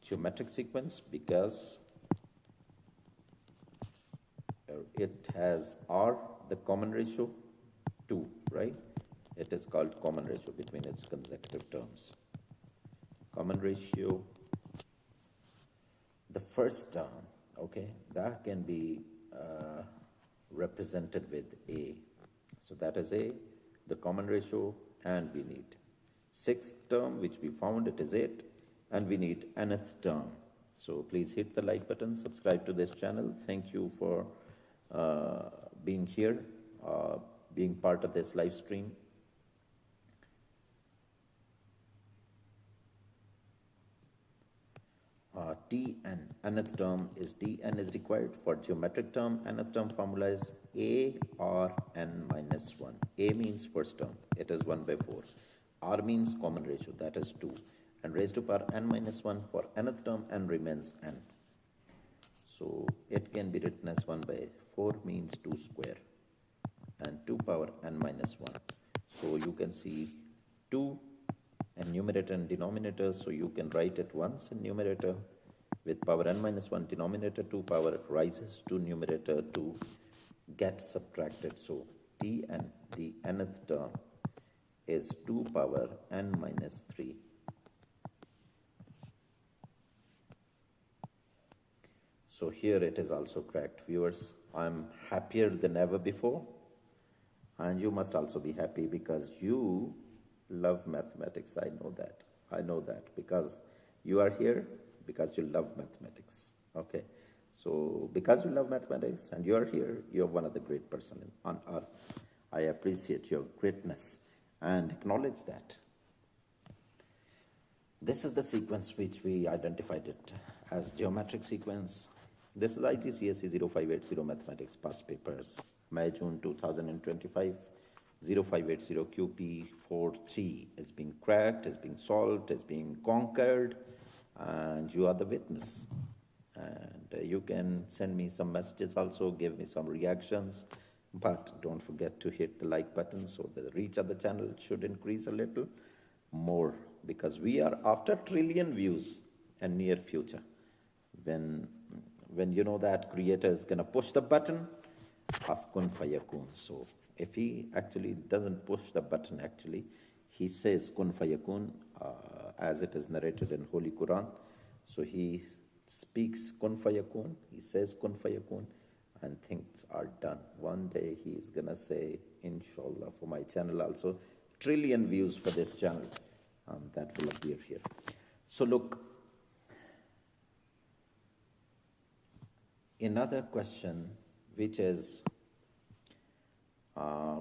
geometric sequence because it has R, the common ratio, 2, right? It is called common ratio between its consecutive terms. Common ratio, the first term, okay, that can be represented with A. So that is A, the common ratio, and we need sixth term, which we found, it is 8, and we need nth term. So please hit the like button, subscribe to this channel. Thank you for being here, being part of this live stream. Tn, nth term is Tn is required for geometric term. Nth term formula is A or n minus 1. A means first term, it is 1 by 4. R means common ratio, that is 2. And raised to power n minus 1 for nth term, n remains n. So it can be written as 1 by 4 means 2 square. and 2 power n minus 1. So you can see 2 and numerator and denominator, so you can write it once in numerator with power n minus 1 denominator, 2 power rises to numerator to get subtracted. So t and the nth term is 2 power n minus 3. So here it is also correct. Viewers, I'm happier than ever before, and you must also be happy because you love mathematics. I know that. I know that because you are here because you love mathematics. Okay. So because you love mathematics and you are here, you're one of the great person on earth. I appreciate your greatness and acknowledge that. This is the sequence which we identified it as geometric sequence. This is IGCSE 0580 mathematics past papers, May, June 2025. 0580 QP43 is being cracked, is being solved, is being conquered, and you are the witness. And you can send me some messages also, give me some reactions, but don't forget to hit the like button so the reach of the channel should increase a little more, because we are after trillion views in near future. When you know that creator is going to push the button of kun fayakun. So if he actually doesn't push the button, actually he says kun fayakun as it is narrated in Holy Quran. So he speaks kun fayakun, he says kun fayakun, and things are done. One day he is gonna say, inshallah, for my channel also, trillion views for this channel, that will appear here. So look, another question which is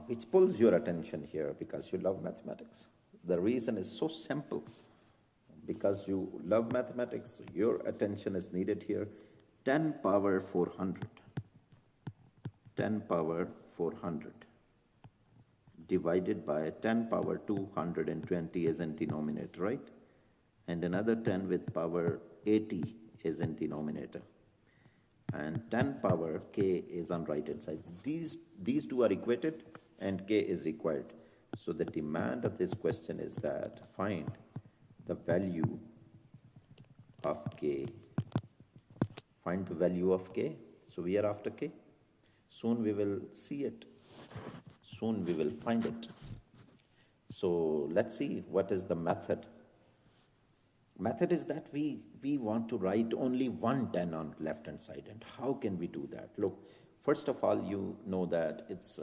which pulls your attention here because you love mathematics. The reason is so simple. Because you love mathematics, your attention is needed here. 10 power 400. 10 power 400 divided by 10 power 220 is in denominator, right? And another 10 with power 80 is in denominator. And 10 power k is on right hand side. These two are equated and k is required. So the demand of this question is that find the value of k. Find the value of k. So we are after k. Soon we will see it. Soon we will find it. So let's see what is the method. Method is that we want to write only one 10 on left hand side. And how can we do that? Look, first of all, you know that it's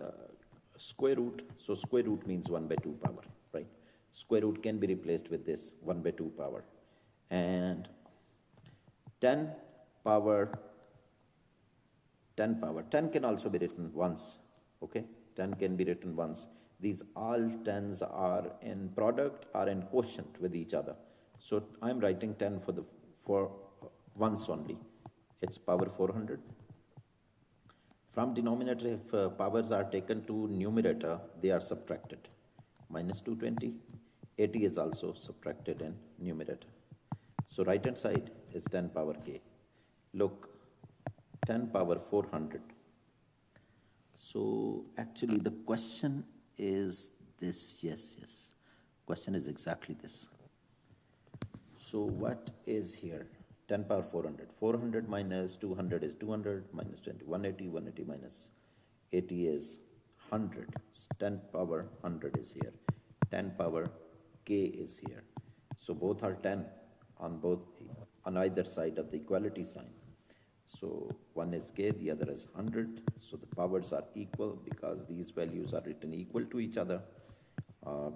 square root. So square root means 1 by 2 power, right? Square root can be replaced with this 1 by 2 power. And 10 power 10 can also be written once, okay? 10 can be written once. These all 10s are in product, are in quotient with each other. So I'm writing 10 for once only. It's power 400. From denominator, if powers are taken to numerator, they are subtracted. Minus 220. 80 is also subtracted in numerator. So right hand side is 10 power k. Look, 10 power 400. So actually the question is this. Yes. Question is exactly this. So what is here? 10 power 400. 400 minus 200 is 200, minus 20, 180 minus 80 is 100. 10 power 100 is here. 10 power k is here. So both are 10 on either side of the equality sign. So one is k, the other is 100. So the powers are equal because these values are written equal to each other.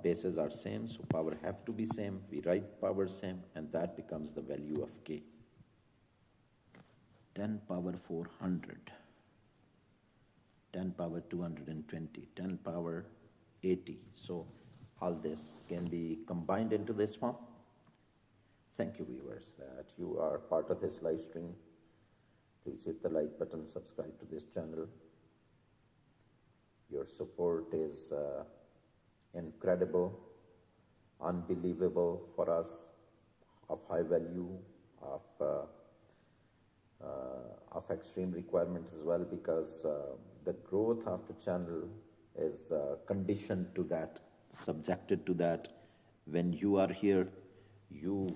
Bases are same, so power have to be same. We write power same, and that becomes the value of k. 10 power 400, 10 power 220, 10 power 80. So all this can be combined into this form. Thank you, viewers, that you are part of this live stream. Please hit the like button, subscribe to this channel. Your support is incredible, unbelievable for us, of high value, of extreme requirement as well, because the growth of the channel is conditioned to that, subjected to that. When you are here, you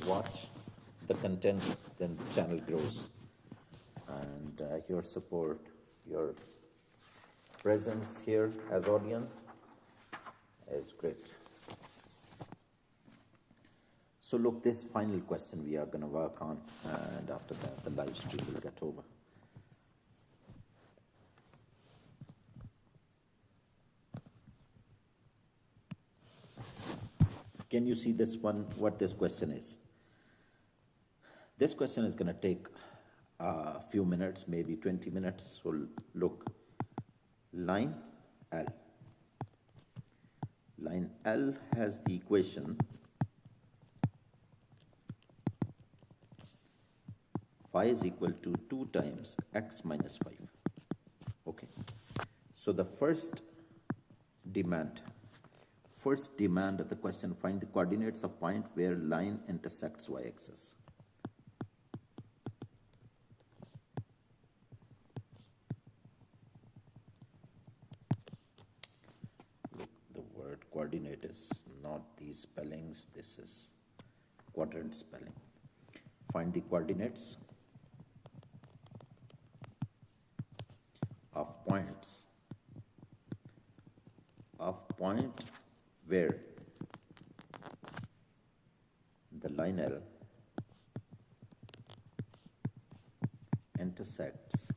watch the content, then the channel grows. And your support, your presence here as audience is great. So look, this final question we are going to work on, and after that the live stream will get over. Can you see this one, what this question is? This question is going to take a few minutes, maybe 20 minutes. So look, line L. Line L has the equation phi is equal to 2 times x minus 5. Okay. So the first demand of the question, find the coordinates of point where line intersects y-axis. Look, the word coordinate is not these spellings, this is quadrant spelling. Find the coordinates of points where the line L intersects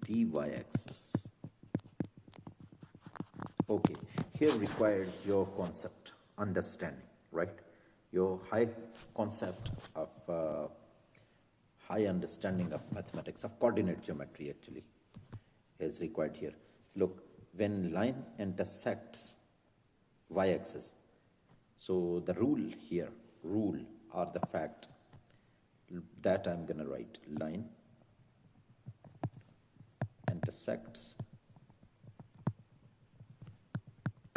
the y-axis. Okay, here requires your concept, understanding, right? Your high concept of high understanding of mathematics, of coordinate geometry actually, is required here. Look, when line intersects y-axis, so the rule here, rule or the fact that I'm going to write, line intersects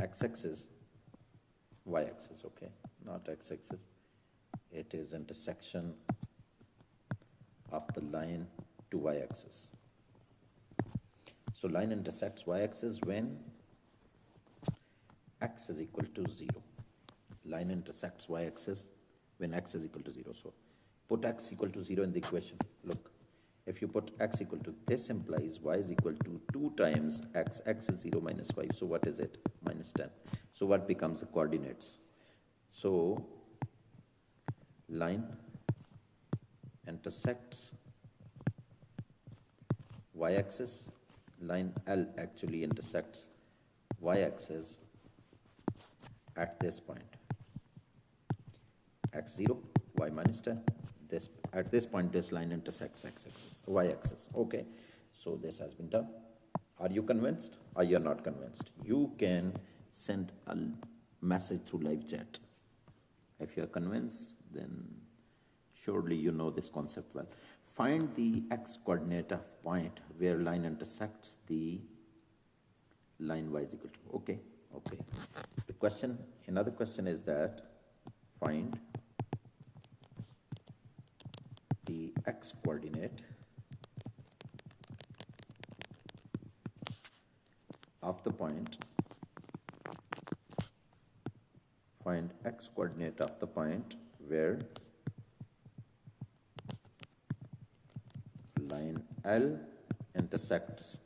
x-axis, y-axis, okay, not x-axis, it is intersection of the line to y-axis. So line intersects y-axis when x is equal to 0. Line intersects y-axis when x is equal to 0. So put x equal to 0 in the equation. Look, if you put x equal to, this implies y is equal to 2 times x, x is 0 minus 5. So what is it? Minus 10. So what becomes the coordinates? So line intersects y-axis, line L actually intersects y-axis at this point, x0, y minus 10. This, at this point, this line intersects x-axis, y-axis. Okay, so this has been done. Are you convinced or you're not convinced? You can send a message through live chat. If you're convinced, then surely you know this concept well. Find the x coordinate of point where line intersects the line y is equal to. Okay, okay. The question, another question is that find the x coordinate of the point, find x coordinate of the point where line L intersects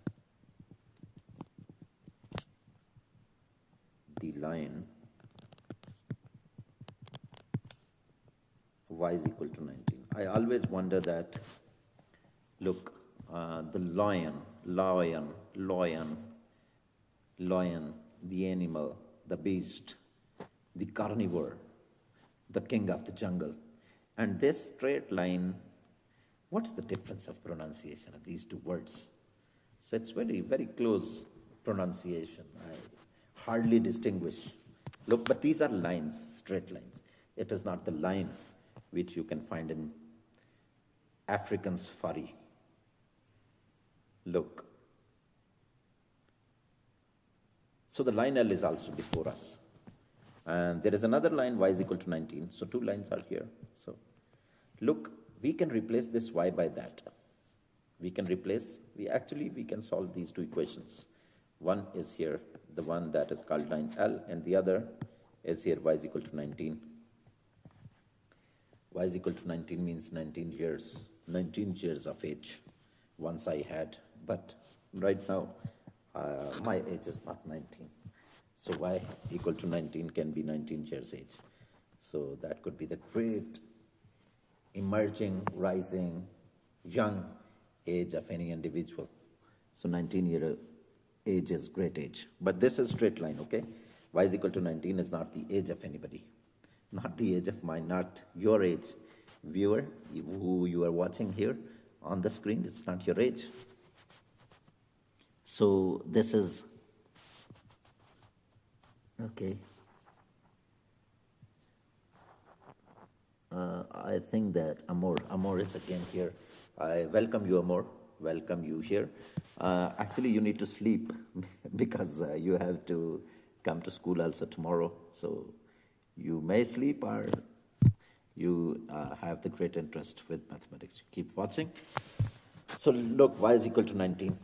the line y is equal to 19. I always wonder that, look, the lion, the animal, the beast, the carnivore, the king of the jungle, and this straight line, what's the difference of pronunciation of these two words? So it's very, very close pronunciation. I hardly distinguish. Look, but these are lines, straight lines. It is not the line which you can find in African safari. Look. So the line L is also before us. And there is another line, y is equal to 19. So two lines are here. So look, we can replace this y by that. We can replace, we can solve these two equations. One is here, the one that is called line L, and the other is here y is equal to 19. Y is equal to 19 means 19 years of age once I had, but right now my age is not 19. So y equal to 19 can be 19 years age. So that could be the great emerging, rising, young age of any individual. So 19-year age is great age. But this is straight line, okay? Y is equal to 19 is not the age of anybody. Not the age of mine, not your age. Viewer, who you are watching here on the screen, it's not your age. So this is, okay. I think that Amor is again here. I welcome you, Amor. Welcome you here. Actually, you need to sleep because you have to come to school also tomorrow. So you may sleep or you have the great interest with mathematics. Keep watching. So look, y is equal to 19.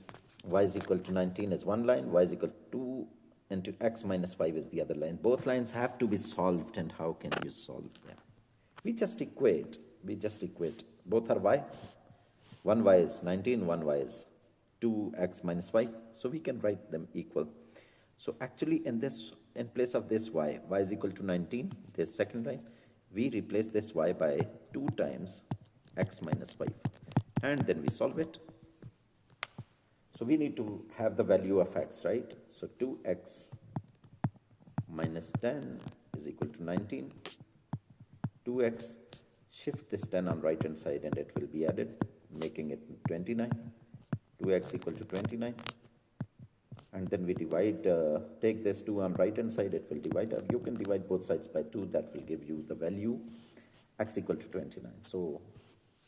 Y is equal to 19 is one line. Y is equal to 2 into x minus 5 is the other line. Both lines have to be solved, and how can you solve them? We just equate. Both are y. One y is 19, one y is 2x minus 5. So we can write them equal. So actually in place of this y is equal to 19, this second line, we replace this y by 2 times x minus 5. And then we solve it. So we need to have the value of x, right? So 2x minus 10 is equal to 19. 2x, shift this 10 on right hand side and it will be added, making it 29. 2x equal to 29. And then we divide, take this 2 on right hand side, it will divide. You can divide both sides by 2, that will give you the value x equal to 29. So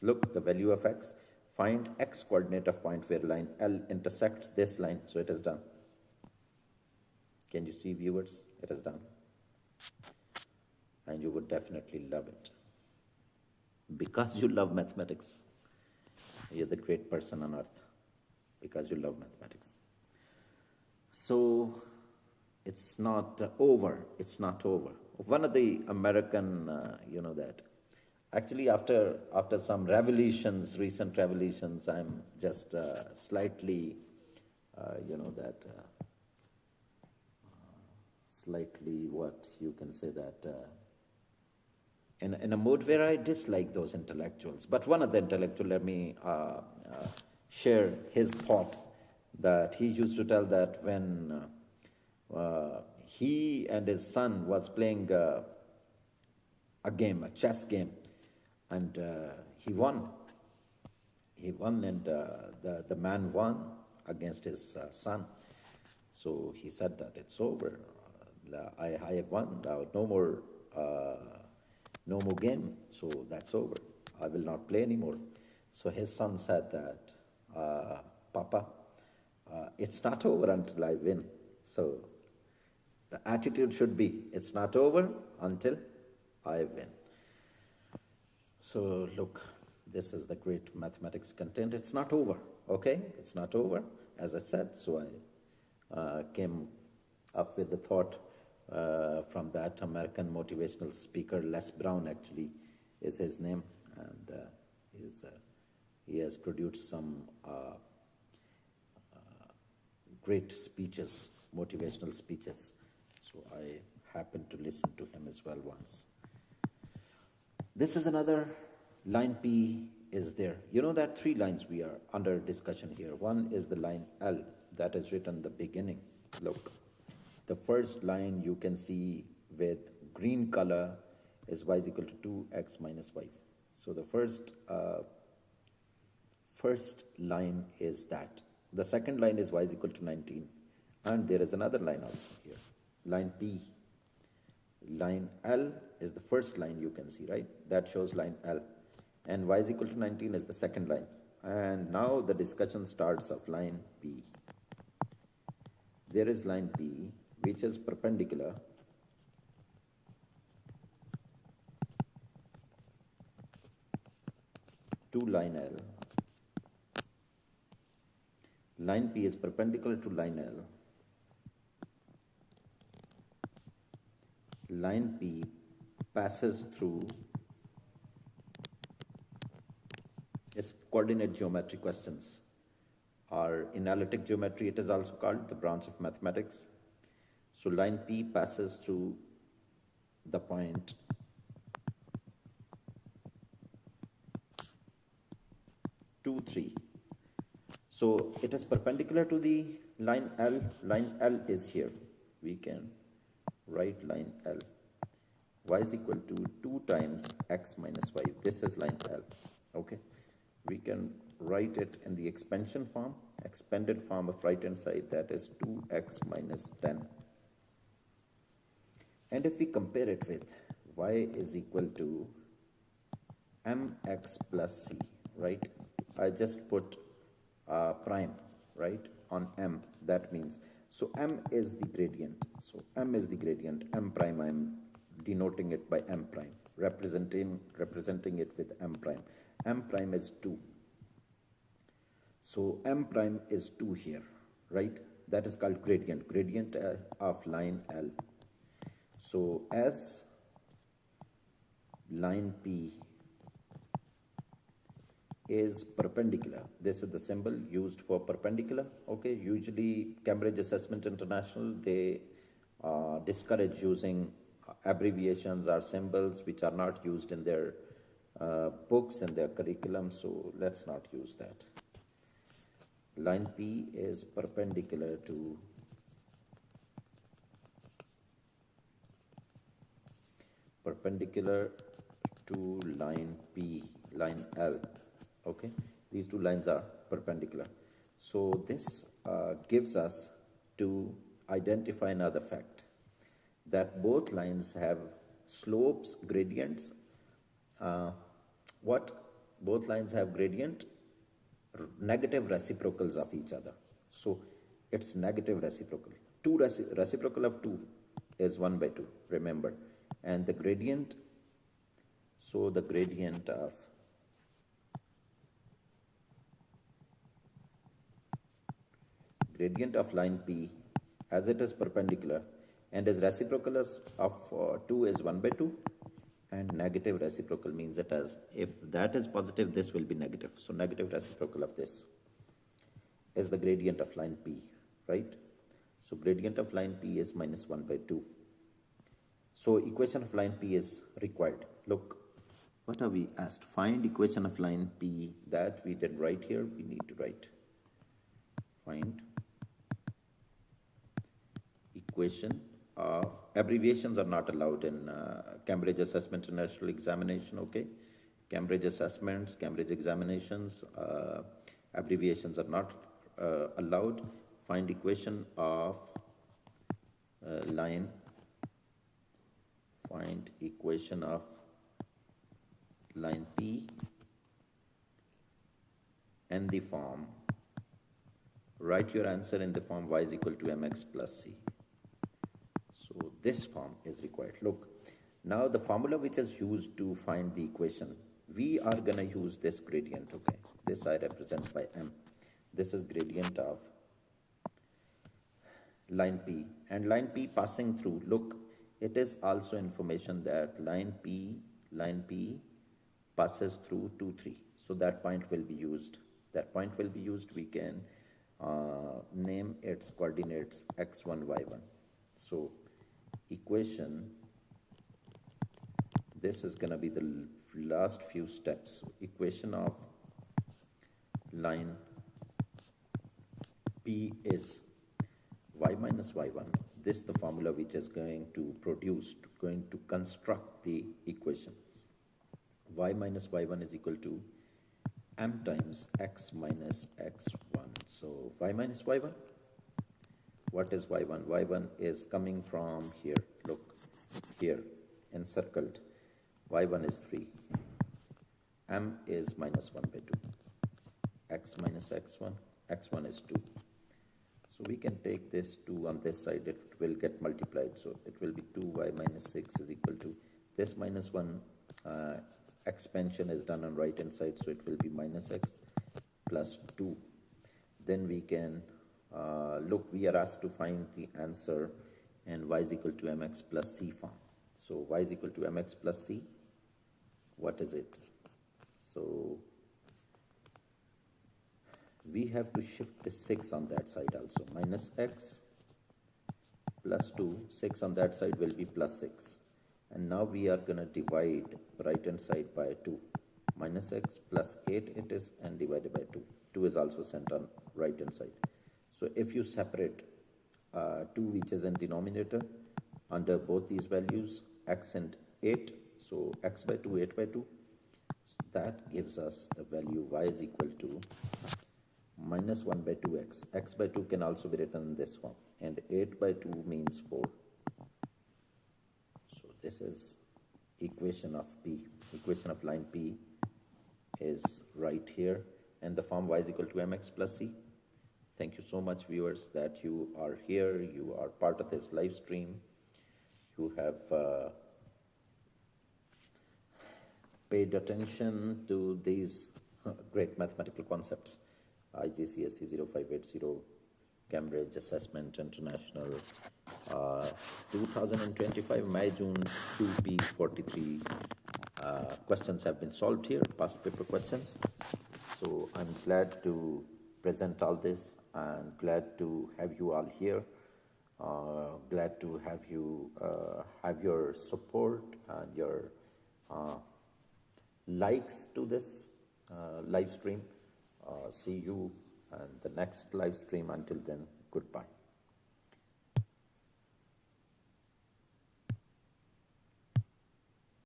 look, the value of x, find x coordinate of point where line L intersects this line. So it is done. Can you see, viewers? It is done. And you would definitely love it. Because you love mathematics. You're the great person on earth. Because you love mathematics. So it's not over. It's not over. One of the American, that. Actually, after some revelations, recent revelations, I'm just slightly, slightly what you can say that in a mode where I dislike those intellectuals. But one of the intellectuals, let me share his thought, that he used to tell that when he and his son was playing a game, a chess game, and he won. He won, and the man won against his son. So he said that it's over. I have won. No more game. So that's over. I will not play anymore. So his son said that, Papa, it's not over until I win. So the attitude should be, it's not over until I win. So look, this is the great mathematics content. It's not over, okay? It's not over, as I said. So I came up with the thought from that American motivational speaker, Les Brown, actually, is his name. And he has produced some great speeches, motivational speeches. So I happened to listen to him as well once. This is another line P is there. You know that 3 lines we are under discussion here. One is the line L that is written in the beginning. Look, the first line you can see with green color is y is equal to 2x minus 5. So the first line is that. The second line is y is equal to 19. And there is another line also here, line P. Line L is the first line you can see, right? That shows line L. And y is equal to 19 is the second line. And now the discussion starts of line P. There is line P, which is perpendicular to line L. line P is perpendicular to line L. Line P passes through, its coordinate geometry questions are analytic geometry, it is also called the branch of mathematics. So line P passes through the point 2, 3. So it is perpendicular to the line L. Line L is here. We can write line L. Y is equal to 2 times x minus y. This is line L. Okay. We can write it in the expansion form, expanded form of right hand side, that is 2x minus 10. And if we compare it with y is equal to mx plus c, right? I just put prime, right, on m. That means, so m is the gradient. So m is the gradient. M prime, I'm denoting it by m prime, representing it with m prime. M prime is 2. So m prime is 2 here, right? That is called gradient. Gradient of line L. So as line P is perpendicular, this is the symbol used for perpendicular. Okay, usually Cambridge Assessment International, they discourage using abbreviations or symbols which are not used in their books and their curriculum, so let's not use that. Line P is perpendicular to line P, line L. Okay, these two lines are perpendicular. So this gives us to identify another fact, that both lines have slopes, gradients. Both lines have gradient, negative reciprocals of each other. So it's negative reciprocal. Reciprocal of 2 is 1 by 2, remember. And the gradient, so the gradient of line P, as it is perpendicular and is reciprocal of 2 is 1 by 2, and negative reciprocal means that as if that is positive, this will be negative. So negative reciprocal of this is the gradient of line P, right? So gradient of line P is minus 1 by 2. So equation of line P is required. Look, what are we asked? Find equation of line P. That we did write here. We need to write. Find equation of, abbreviations are not allowed in Cambridge Assessment International Examination, okay? Cambridge Assessments, Cambridge Examinations, abbreviations are not allowed. Find equation of line. Find equation of line P and the form. Write your answer in the form y is equal to mx plus c. So this form is required. Look, now the formula which is used to find the equation, we are going to use this gradient, okay? This I represent by m. This is gradient of line P, and line P passing through. Look, it is also information that line P passes through 2, 3. So that point will be used. We can name its coordinates x1, y1. So equation, this is going to be the last few steps. Equation of line P is y minus y1. This is the formula which is going to construct the equation. Y minus y1 is equal to m times x minus x1. So y minus y1, what is y1? Y1 is coming from here. Look, here, encircled. Y1 is 3. M is minus 1 by 2. X minus x1, x1 is 2. So we can take this 2 on this side, it will get multiplied. So it will be 2y minus 6 is equal to, this minus 1 expansion is done on right hand side, so it will be minus x plus 2. then we can look, we are asked to find the answer in y is equal to mx plus c form. So y is equal to mx plus c, what is it? So we have to shift the 6 on that side also, minus x plus 2, 6 on that side will be plus 6. And now we are going to divide right hand side by 2. Minus x plus 8 it is, and divided by 2. 2 is also sent on right hand side. So if you separate 2 which is in denominator under both these values, x and 8, so x by 2, 8 by 2, so that gives us the value y is equal to minus 1 by 2x. X by 2 can also be written in this form, and 8 by 2 means 4. So this is equation of P. Equation of line P is right here, and the form y is equal to mx plus c. Thank you so much, viewers, that you are here, you are part of this live stream. You have paid attention to these great mathematical concepts. IGCSE 0580, Cambridge Assessment International, 2025 May-June QP 43 questions have been solved here, past paper questions. So I'm glad to present all this and glad to have you all here. Glad to have you have your support and your likes to this live stream. See you in the next live stream. Until then, goodbye.